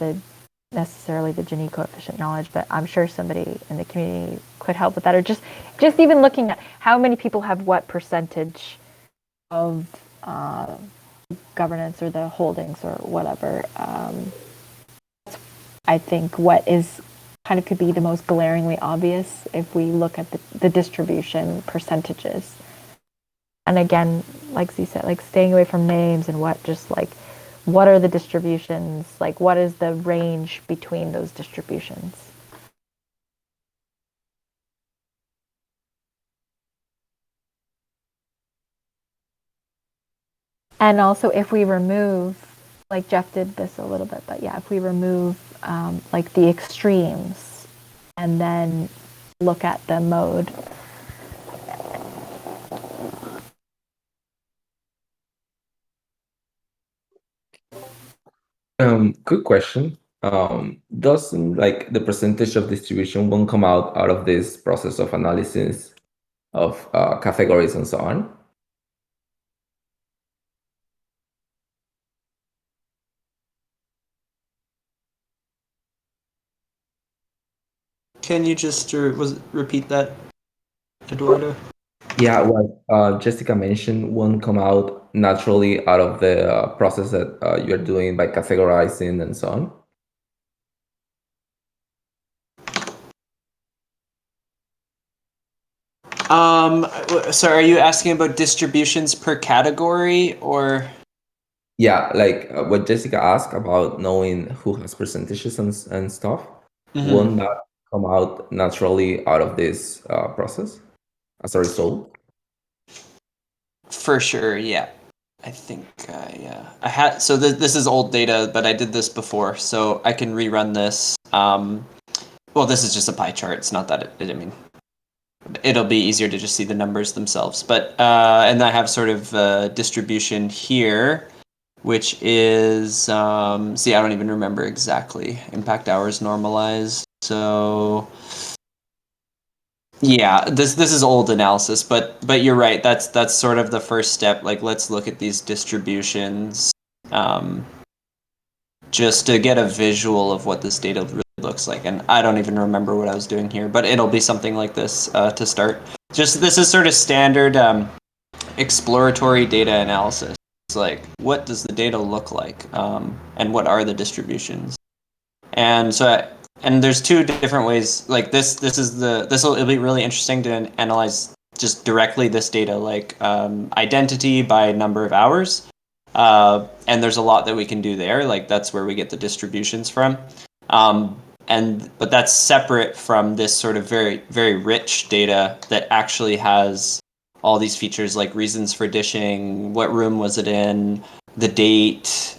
necessarily the Gini coefficient knowledge, but I'm sure somebody in the community could help with that. Or just even looking at how many people have what percentage of governance or the holdings or whatever. I think what is kind of could be the most glaringly obvious if we look at the distribution percentages. And again, like Z said, like staying away from names and what are the distributions? Like what is the range between those distributions? And also if we remove, like Jeff did this a little bit, but yeah, if we remove like the extremes and then look at the mode. Quick question. Doesn't like the percentage of distribution won't come out of this process of analysis of categories and so on? Can you just repeat that, Eduardo? Yeah, what Jessica mentioned won't come out naturally out of the process that you're doing by categorizing and so on. So are you asking about distributions per category or? Yeah, like what Jessica asked about knowing who has percentages and stuff, won't that come out naturally out of this process as a result? For sure, yeah. I think, yeah. I had so this is old data, but I did this before, so I can rerun this. Well, this is just a pie chart. It's not that I mean, it'll be easier to just see the numbers themselves. But and I have sort of distribution here, which is see, I don't even remember exactly. Impact hours normalized. So yeah, this is old analysis, but you're right. That's sort of the first step. Like, let's look at these distributions, just to get a visual of what this data really looks like. And I don't even remember what I was doing here, but it'll be something like this to start. Just this is sort of standard exploratory data analysis. It's like, what does the data look like, and what are the distributions? And so, and there's two different ways. Like this will be really interesting to analyze just directly this data, like identity by number of hours. And there's a lot that we can do there. Like that's where we get the distributions from. But that's separate from this sort of very, very rich data that actually has all these features like reasons for dishing, what room was it in, the date.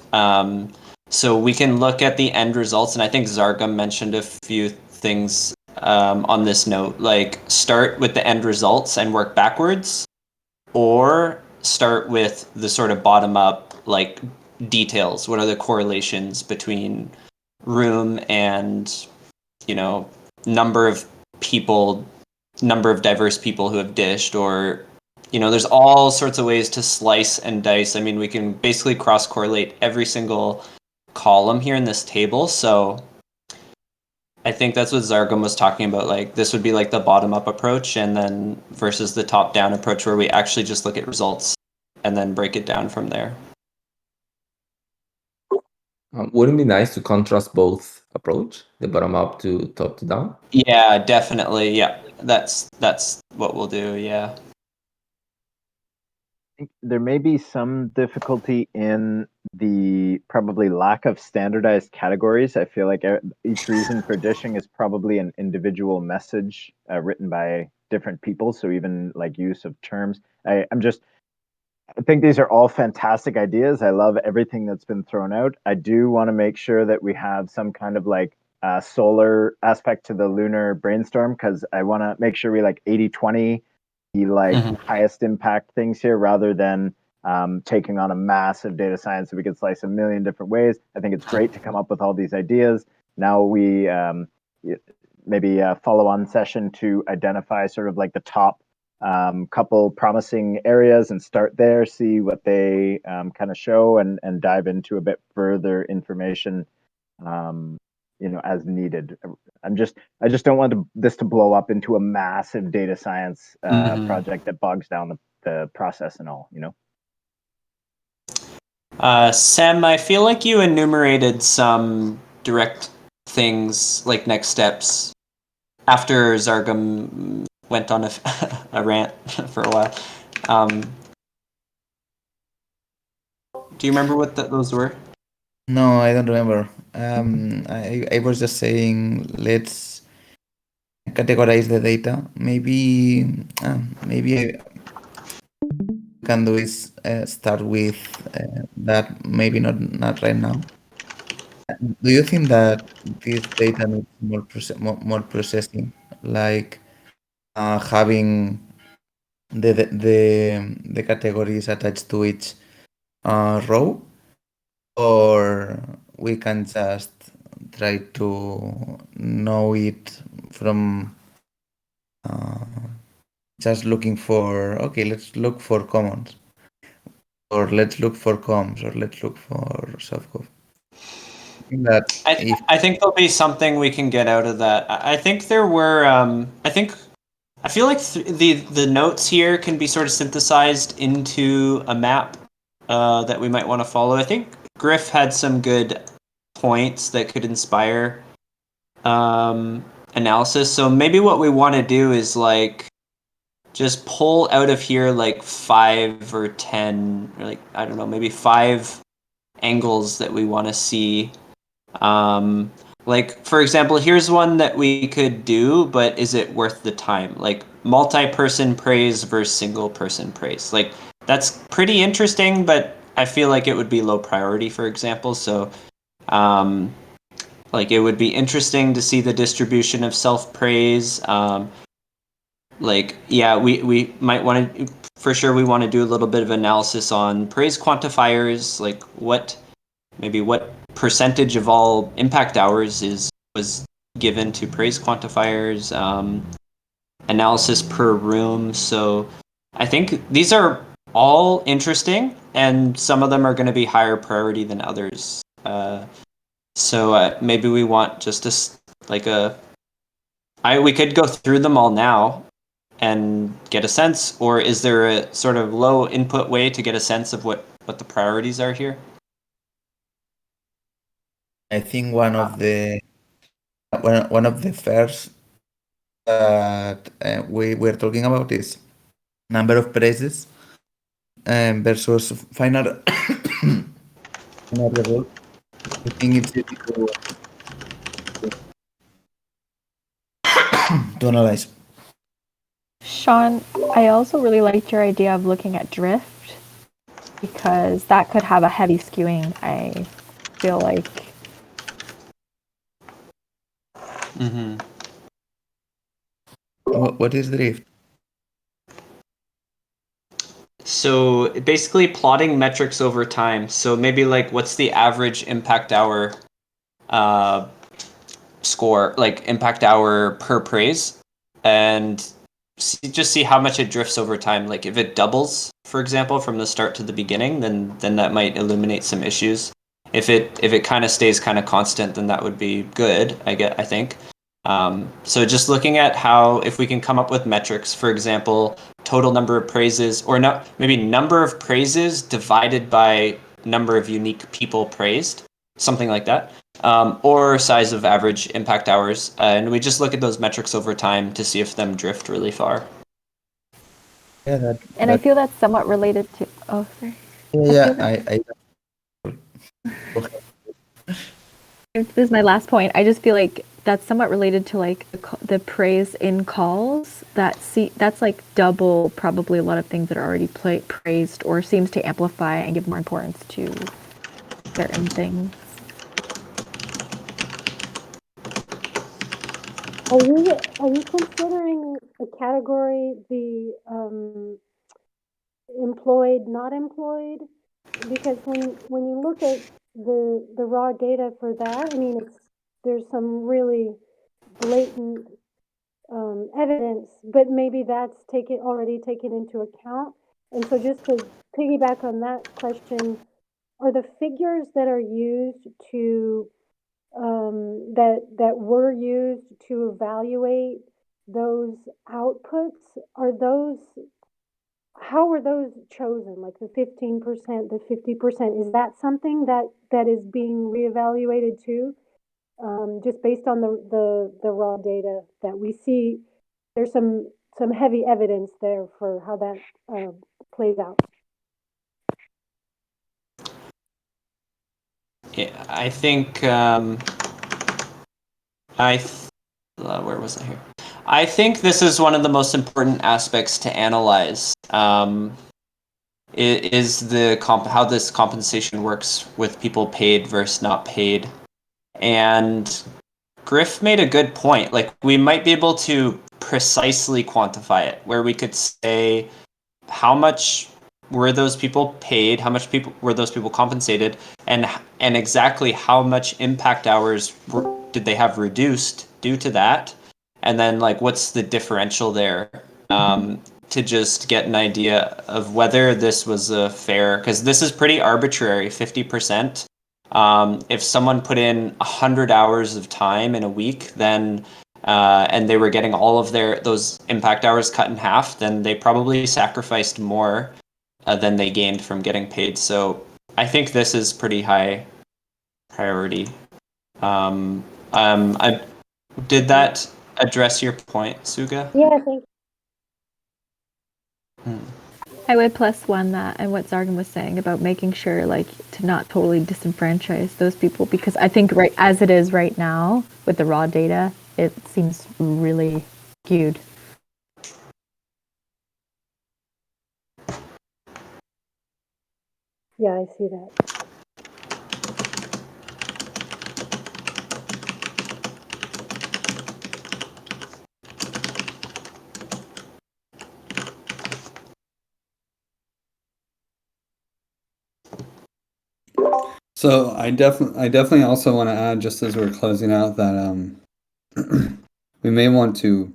So we can look at the end results, and I think Zargam mentioned a few things on this note, like start with the end results and work backwards, or start with the sort of bottom up, like details. What are the correlations between room and, number of people, number of diverse people who have dished, or there's all sorts of ways to slice and dice. I mean, we can basically cross correlate every single column here in this table. So I think that's what Zargam was talking about. Like this would be like the bottom up approach, and then versus the top down approach where we actually just look at results and then break it down from there. Wouldn't it be nice to contrast both approach, the bottom up to top to down? Yeah, definitely. Yeah, that's what we'll do. Yeah. Think there may be some difficulty in the probably lack of standardized categories. I feel like each reason for dishing is probably an individual message written by different people. So even like use of terms, I think these are all fantastic ideas. I love everything that's been thrown out. I do want to make sure that we have some kind of like solar aspect to the lunar brainstorm, because I want to make sure we like 80-20 the like highest impact things here rather than taking on a massive data science that we could slice a million different ways. I think it's great to come up with all these ideas. Now we maybe a follow-on session to identify sort of like the top couple promising areas and start there, see what they kind of show, and dive into a bit further information, as needed. I just don't want this to blow up into a massive data science project that bogs down the process and all. Sam, I feel like you enumerated some direct things, like next steps, after Zargam went on a rant for a while. Do you remember what those were? No, I don't remember. I was just saying let's categorize the data. Maybe I can do is start with that. Maybe not right now. Do you think that this data needs more processing, like having the categories attached to each row, or we can just try to know it from just looking for, okay, let's look for commons, or let's look for coms, or let's look for softcode. I think there'll be something we can get out of that. I think there were. I feel like the notes here can be sort of synthesized into a map that we might want to follow. I think Griff had some good points that could inspire analysis. So maybe what we want to do is like just pull out of here like 5 or 10, or like, I don't know, maybe 5 angles that we want to see. Like, for example, here's one that we could do, but is it worth the time? Like multi-person praise versus single-person praise. Like, that's pretty interesting, but I feel like it would be low priority, for example. So, like, it would be interesting to see the distribution of self-praise. Like, yeah, we might want to, for sure, we want to do a little bit of analysis on praise quantifiers, like what percentage of all impact hours was given to praise quantifiers, analysis per room. So I think these are all interesting, and some of them are going to be higher priority than others. So maybe we want just we could go through them all now and get a sense, or is there a sort of low input way to get a sense of what the priorities are here? I think one of the first that we were talking about is number of praises versus final result. I think it's easy to analyze. Sean, I also really liked your idea of looking at drift, because that could have a heavy skewing, I feel like. Mm-hmm. What is drift? So basically plotting metrics over time. So maybe like what's the average impact hour score, like impact hour per praise, and just see how much it drifts over time. Like if it doubles, for example, from the start to the beginning, then that might illuminate some issues. If it kind of stays kind of constant, then that would be good, I think. So just looking at how, if we can come up with metrics, for example, total number of praises, or maybe number of praises divided by number of unique people praised, something like that, or size of average impact hours. And we just look at those metrics over time to see if them drift really far. Yeah, I feel that's somewhat related to, oh, sorry. Yeah, This is my last point. I just feel like that's somewhat related to like the praise in calls. That's like double probably a lot of things that are already praised, or seems to amplify and give more importance to certain things. Are you considering a category, the employed, not employed? Because when you look at the raw data for that, I mean, there's some really blatant evidence, but maybe that's already taken into account. And so just to piggyback on that question, are the figures that are used to that were used to evaluate those outputs, how were those chosen? Like the 15%, the 50%, is that something that is being reevaluated too? Just based on the raw data that we see, there's some heavy evidence there for how that plays out. Yeah, I think where was I here? I think this is one of the most important aspects to analyze. Is how this compensation works with people paid versus not paid, and Griff made a good point. Like, we might be able to precisely quantify it, where we could say how much were those people paid, how much were those people compensated, and exactly how much impact hours did they have reduced due to that, and then like what's the differential there, to just get an idea of whether this was a fair, because this is pretty arbitrary, 50%. If someone put in 100 hours of time in a week, then and they were getting all of those impact hours cut in half, then they probably sacrificed more than they gained from getting paid. So I think this is pretty high priority. Did that address your point, Suga? Yeah, thank you. I would plus one that and what Zargan was saying about making sure like to not totally disenfranchise those people, because I think right as it is right now with the raw data, it seems really skewed. Yeah, I see that. So I definitely also want to add, just as we're closing out, that we may want to,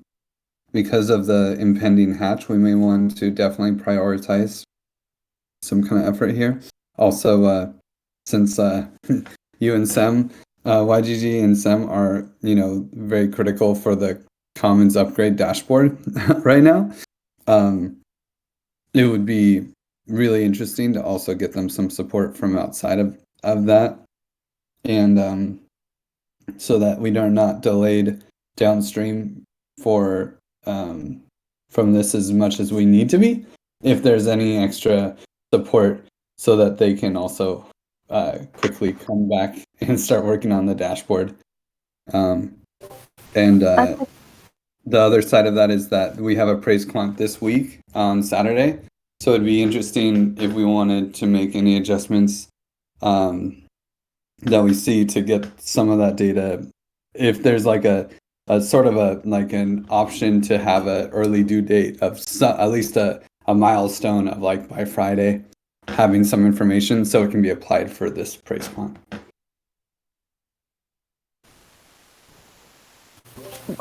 because of the impending hatch, we may want to definitely prioritize some kind of effort here. Also, since you and Sem, YGG and Sem are, very critical for the Commons upgrade dashboard right now, it would be really interesting to also get them some support from outside of that, and so that we are not delayed downstream from this as much as we need to be. If there's any extra support, so that they can also quickly come back and start working on the dashboard. The other side of that is that we have a praise quant this week on Saturday, so it'd be interesting if we wanted to make any adjustments that we see to get some of that data. If there's like a sort of an option to have an early due date of at least a milestone of like by Friday, having some information so it can be applied for this praise quant.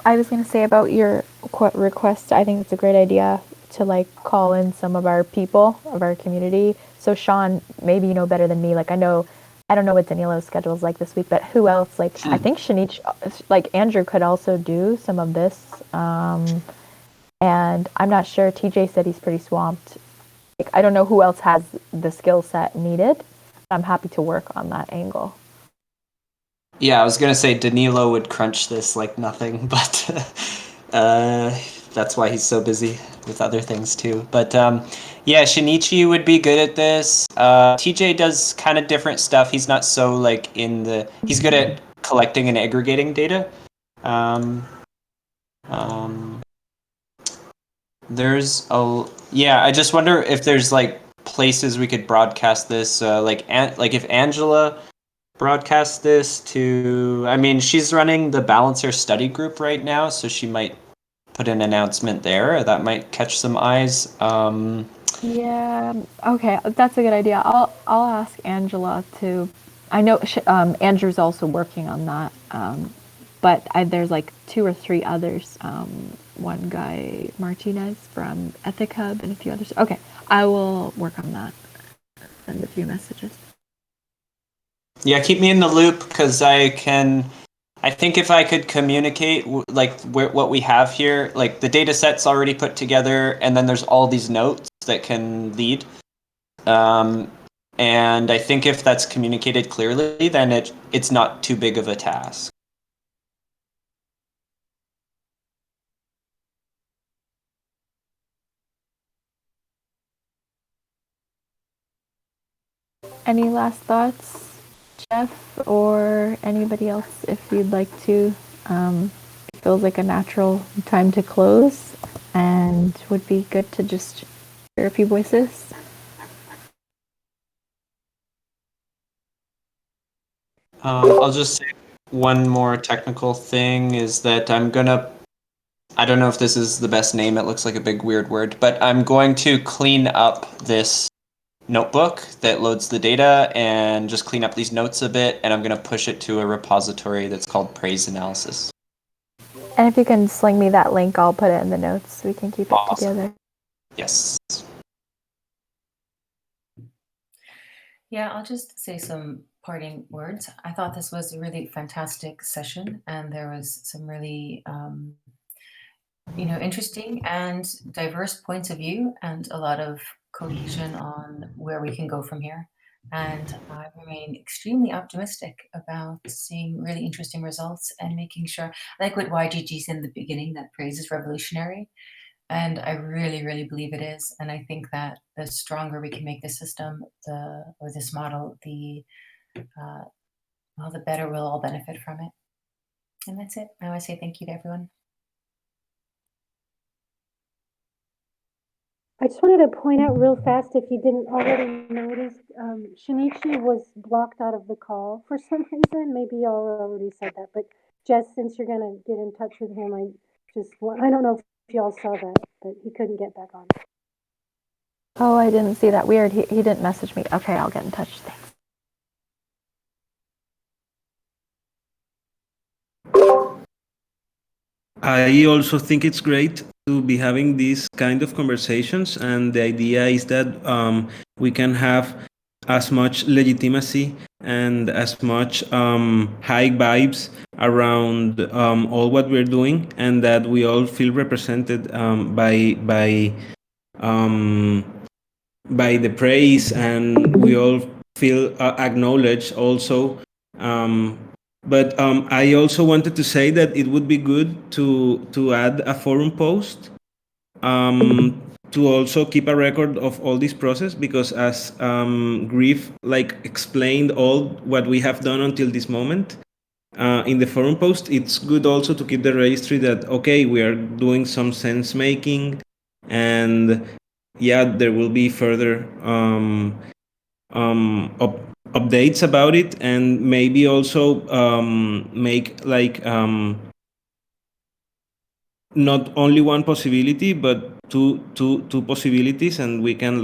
I was going to say about your request, I think it's a great idea to like call in some of our people of our community. So Sean, maybe you know better than me. Like I don't know what Danilo's schedule is like this week, but who else? Like I think Shaniche, like Andrew could also do some of this. And I'm not sure. TJ said he's pretty swamped. Like I don't know who else has the skill set needed. I'm happy to work on that angle. Yeah, I was gonna say Danilo would crunch this like nothing, but that's why he's so busy with other things too. But yeah, Shinichi would be good at this. TJ does kind of different stuff. He's not so like he's good at collecting and aggregating data. I just wonder if there's like places we could broadcast this, like if Angela broadcast this to, I mean, she's running the Balancer study group right now, so she might put an announcement there that might catch some eyes. Yeah. Okay, that's a good idea. I'll ask Angela to. I know Andrew's also working on that, but there's like 2 or 3 others. One guy Martinez from Ethic Hub and a few others. Okay, I will work on that. Send a few messages. Yeah, keep me in the loop because I think if I could communicate like what we have here, like the data set's already put together, and then there's all these notes that can lead. And I think if that's communicated clearly, then it's not too big of a task. Any last thoughts, Jeff, or anybody else, if you'd like to? It feels like a natural time to close, and would be good to just hear a few voices. I'll just say one more technical thing is that I don't know if this is the best name, it looks like a big weird word, but I'm going to clean up this notebook that loads the data and just clean up these notes a bit, and I'm going to push it to a repository that's called Praise Analysis. And if you can sling me that link, I'll put it in the notes so we can keep it Awesome. together. Yes. Yeah, I'll just say some parting words. I thought this was a really fantastic session, and there was some really interesting and diverse points of view and a lot of cohesion on where we can go from here. And I remain extremely optimistic about seeing really interesting results and making sure, like what YGG said in the beginning, that praise is revolutionary. And I really, really believe it is. And I think that the stronger we can make the system, or this model, the better we'll all benefit from it. And that's it. I want to say thank you to everyone. I just wanted to point out real fast, if you didn't already notice, Shinichi was blocked out of the call for some reason. Maybe y'all already said that, but Jess, since you're going to get in touch with him, I don't know if y'all saw that, but he couldn't get back on. Oh, I didn't see that. Weird. He didn't message me. Okay, I'll get in touch. Thanks. I also think it's great to be having these kind of conversations, and the idea is that we can have as much legitimacy and as much high vibes around all what we're doing, and that we all feel represented by the praise, and we all feel acknowledged also. But I also wanted to say that it would be good to add a forum post to also keep a record of all this process, because as Griff explained all what we have done until this moment in the forum post, it's good also to keep the registry that, okay, we are doing some sense making, and yeah, there will be further updates about it, and maybe also make not only one possibility, but two possibilities, and we can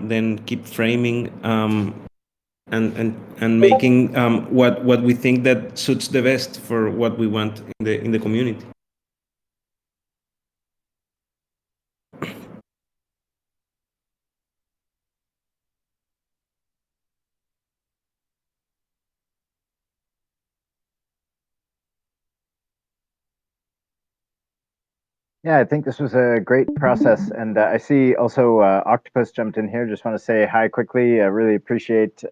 then keep framing and making what we think that suits the best for what we want in the community. Yeah, I think this was a great process, and I see also Octopus jumped in here. Just want to say hi quickly. I really appreciate his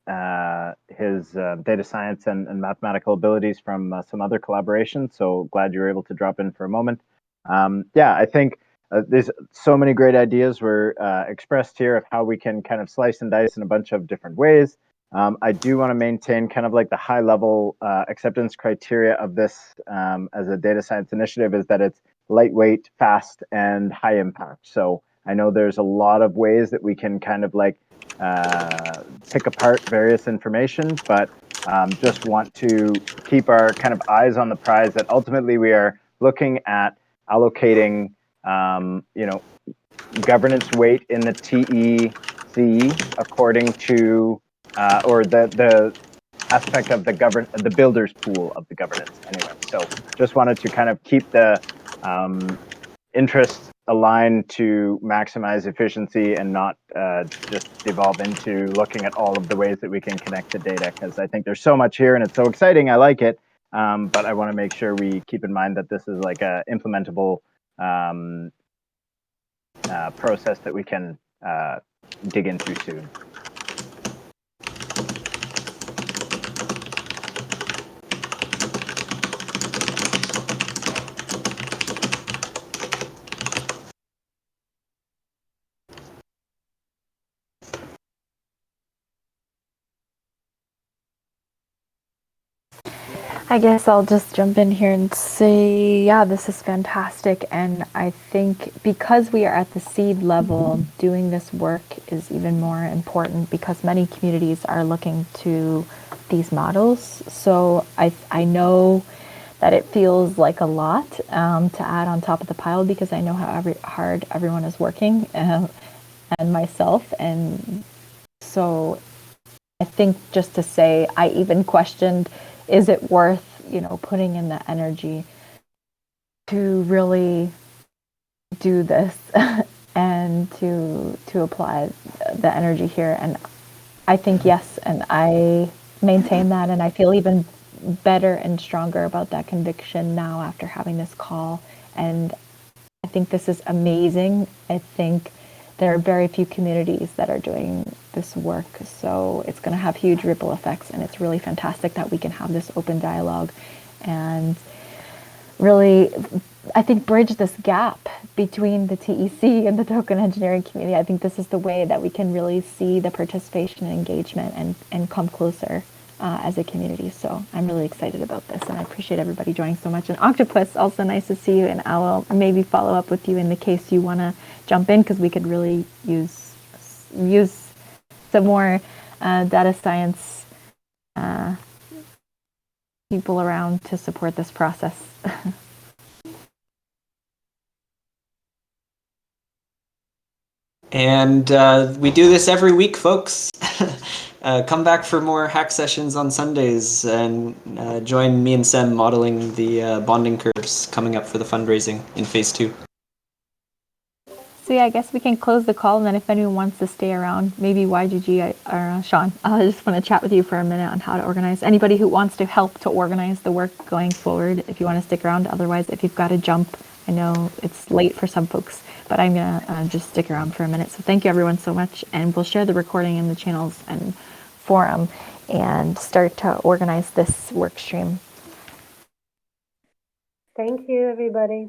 data science and mathematical abilities from some other collaborations. So glad you were able to drop in for a moment. Yeah, I think there's so many great ideas were expressed here of how we can kind of slice and dice in a bunch of different ways. I do want to maintain kind of like the high level acceptance criteria of this as a data science initiative is that it's lightweight, fast, and high impact. So I know there's a lot of ways that we can kind of pick apart various information, but just want to keep our kind of eyes on the prize that ultimately we are looking at allocating governance weight in the TEC according to, or the aspect of the builder's pool of the governance anyway. So just wanted to kind of keep the interests aligned to maximize efficiency and not just devolve into looking at all of the ways that we can connect the data, because I think there's so much here and it's so exciting. I like it. But I want to make sure we keep in mind that this is like a implementable process that we can dig into soon. I guess I'll just jump in here and say, yeah, this is fantastic. And I think because we are at the seed level, doing this work is even more important because many communities are looking to these models. So I know that it feels like a lot to add on top of the pile because I know how hard everyone is working and myself. And so I think just to say, I even questioned, is it worth, putting in the energy to really do this and to apply the energy here? And I think yes, and I maintain that, and I feel even better and stronger about that conviction now after having this call. And I think this is amazing. I think there are very few communities that are doing this work, so it's going to have huge ripple effects, and it's really fantastic that we can have this open dialogue and really, I think, bridge this gap between the TEC and the token engineering community. I think this is the way that we can really see the participation and engagement and come closer as a community. So I'm really excited about this, and I appreciate everybody joining so much. And Octopus, also nice to see you, and I will maybe follow up with you in the case you want to jump in, because we could really use some more data science people around to support this process. And we do this every week, folks. Come back for more hack sessions on Sundays and join me and Sem modeling the bonding curves coming up for the fundraising in phase 2. So yeah, I guess we can close the call, and then if anyone wants to stay around, maybe YGG or Sean, I just want to chat with you for a minute on how to organize. Anybody who wants to help to organize the work going forward, if you want to stick around. Otherwise, if you've got to jump, I know it's late for some folks, but I'm going to just stick around for a minute. So thank you everyone so much, and we'll share the recording in the channels and forum and start to organize this work stream. Thank you, everybody.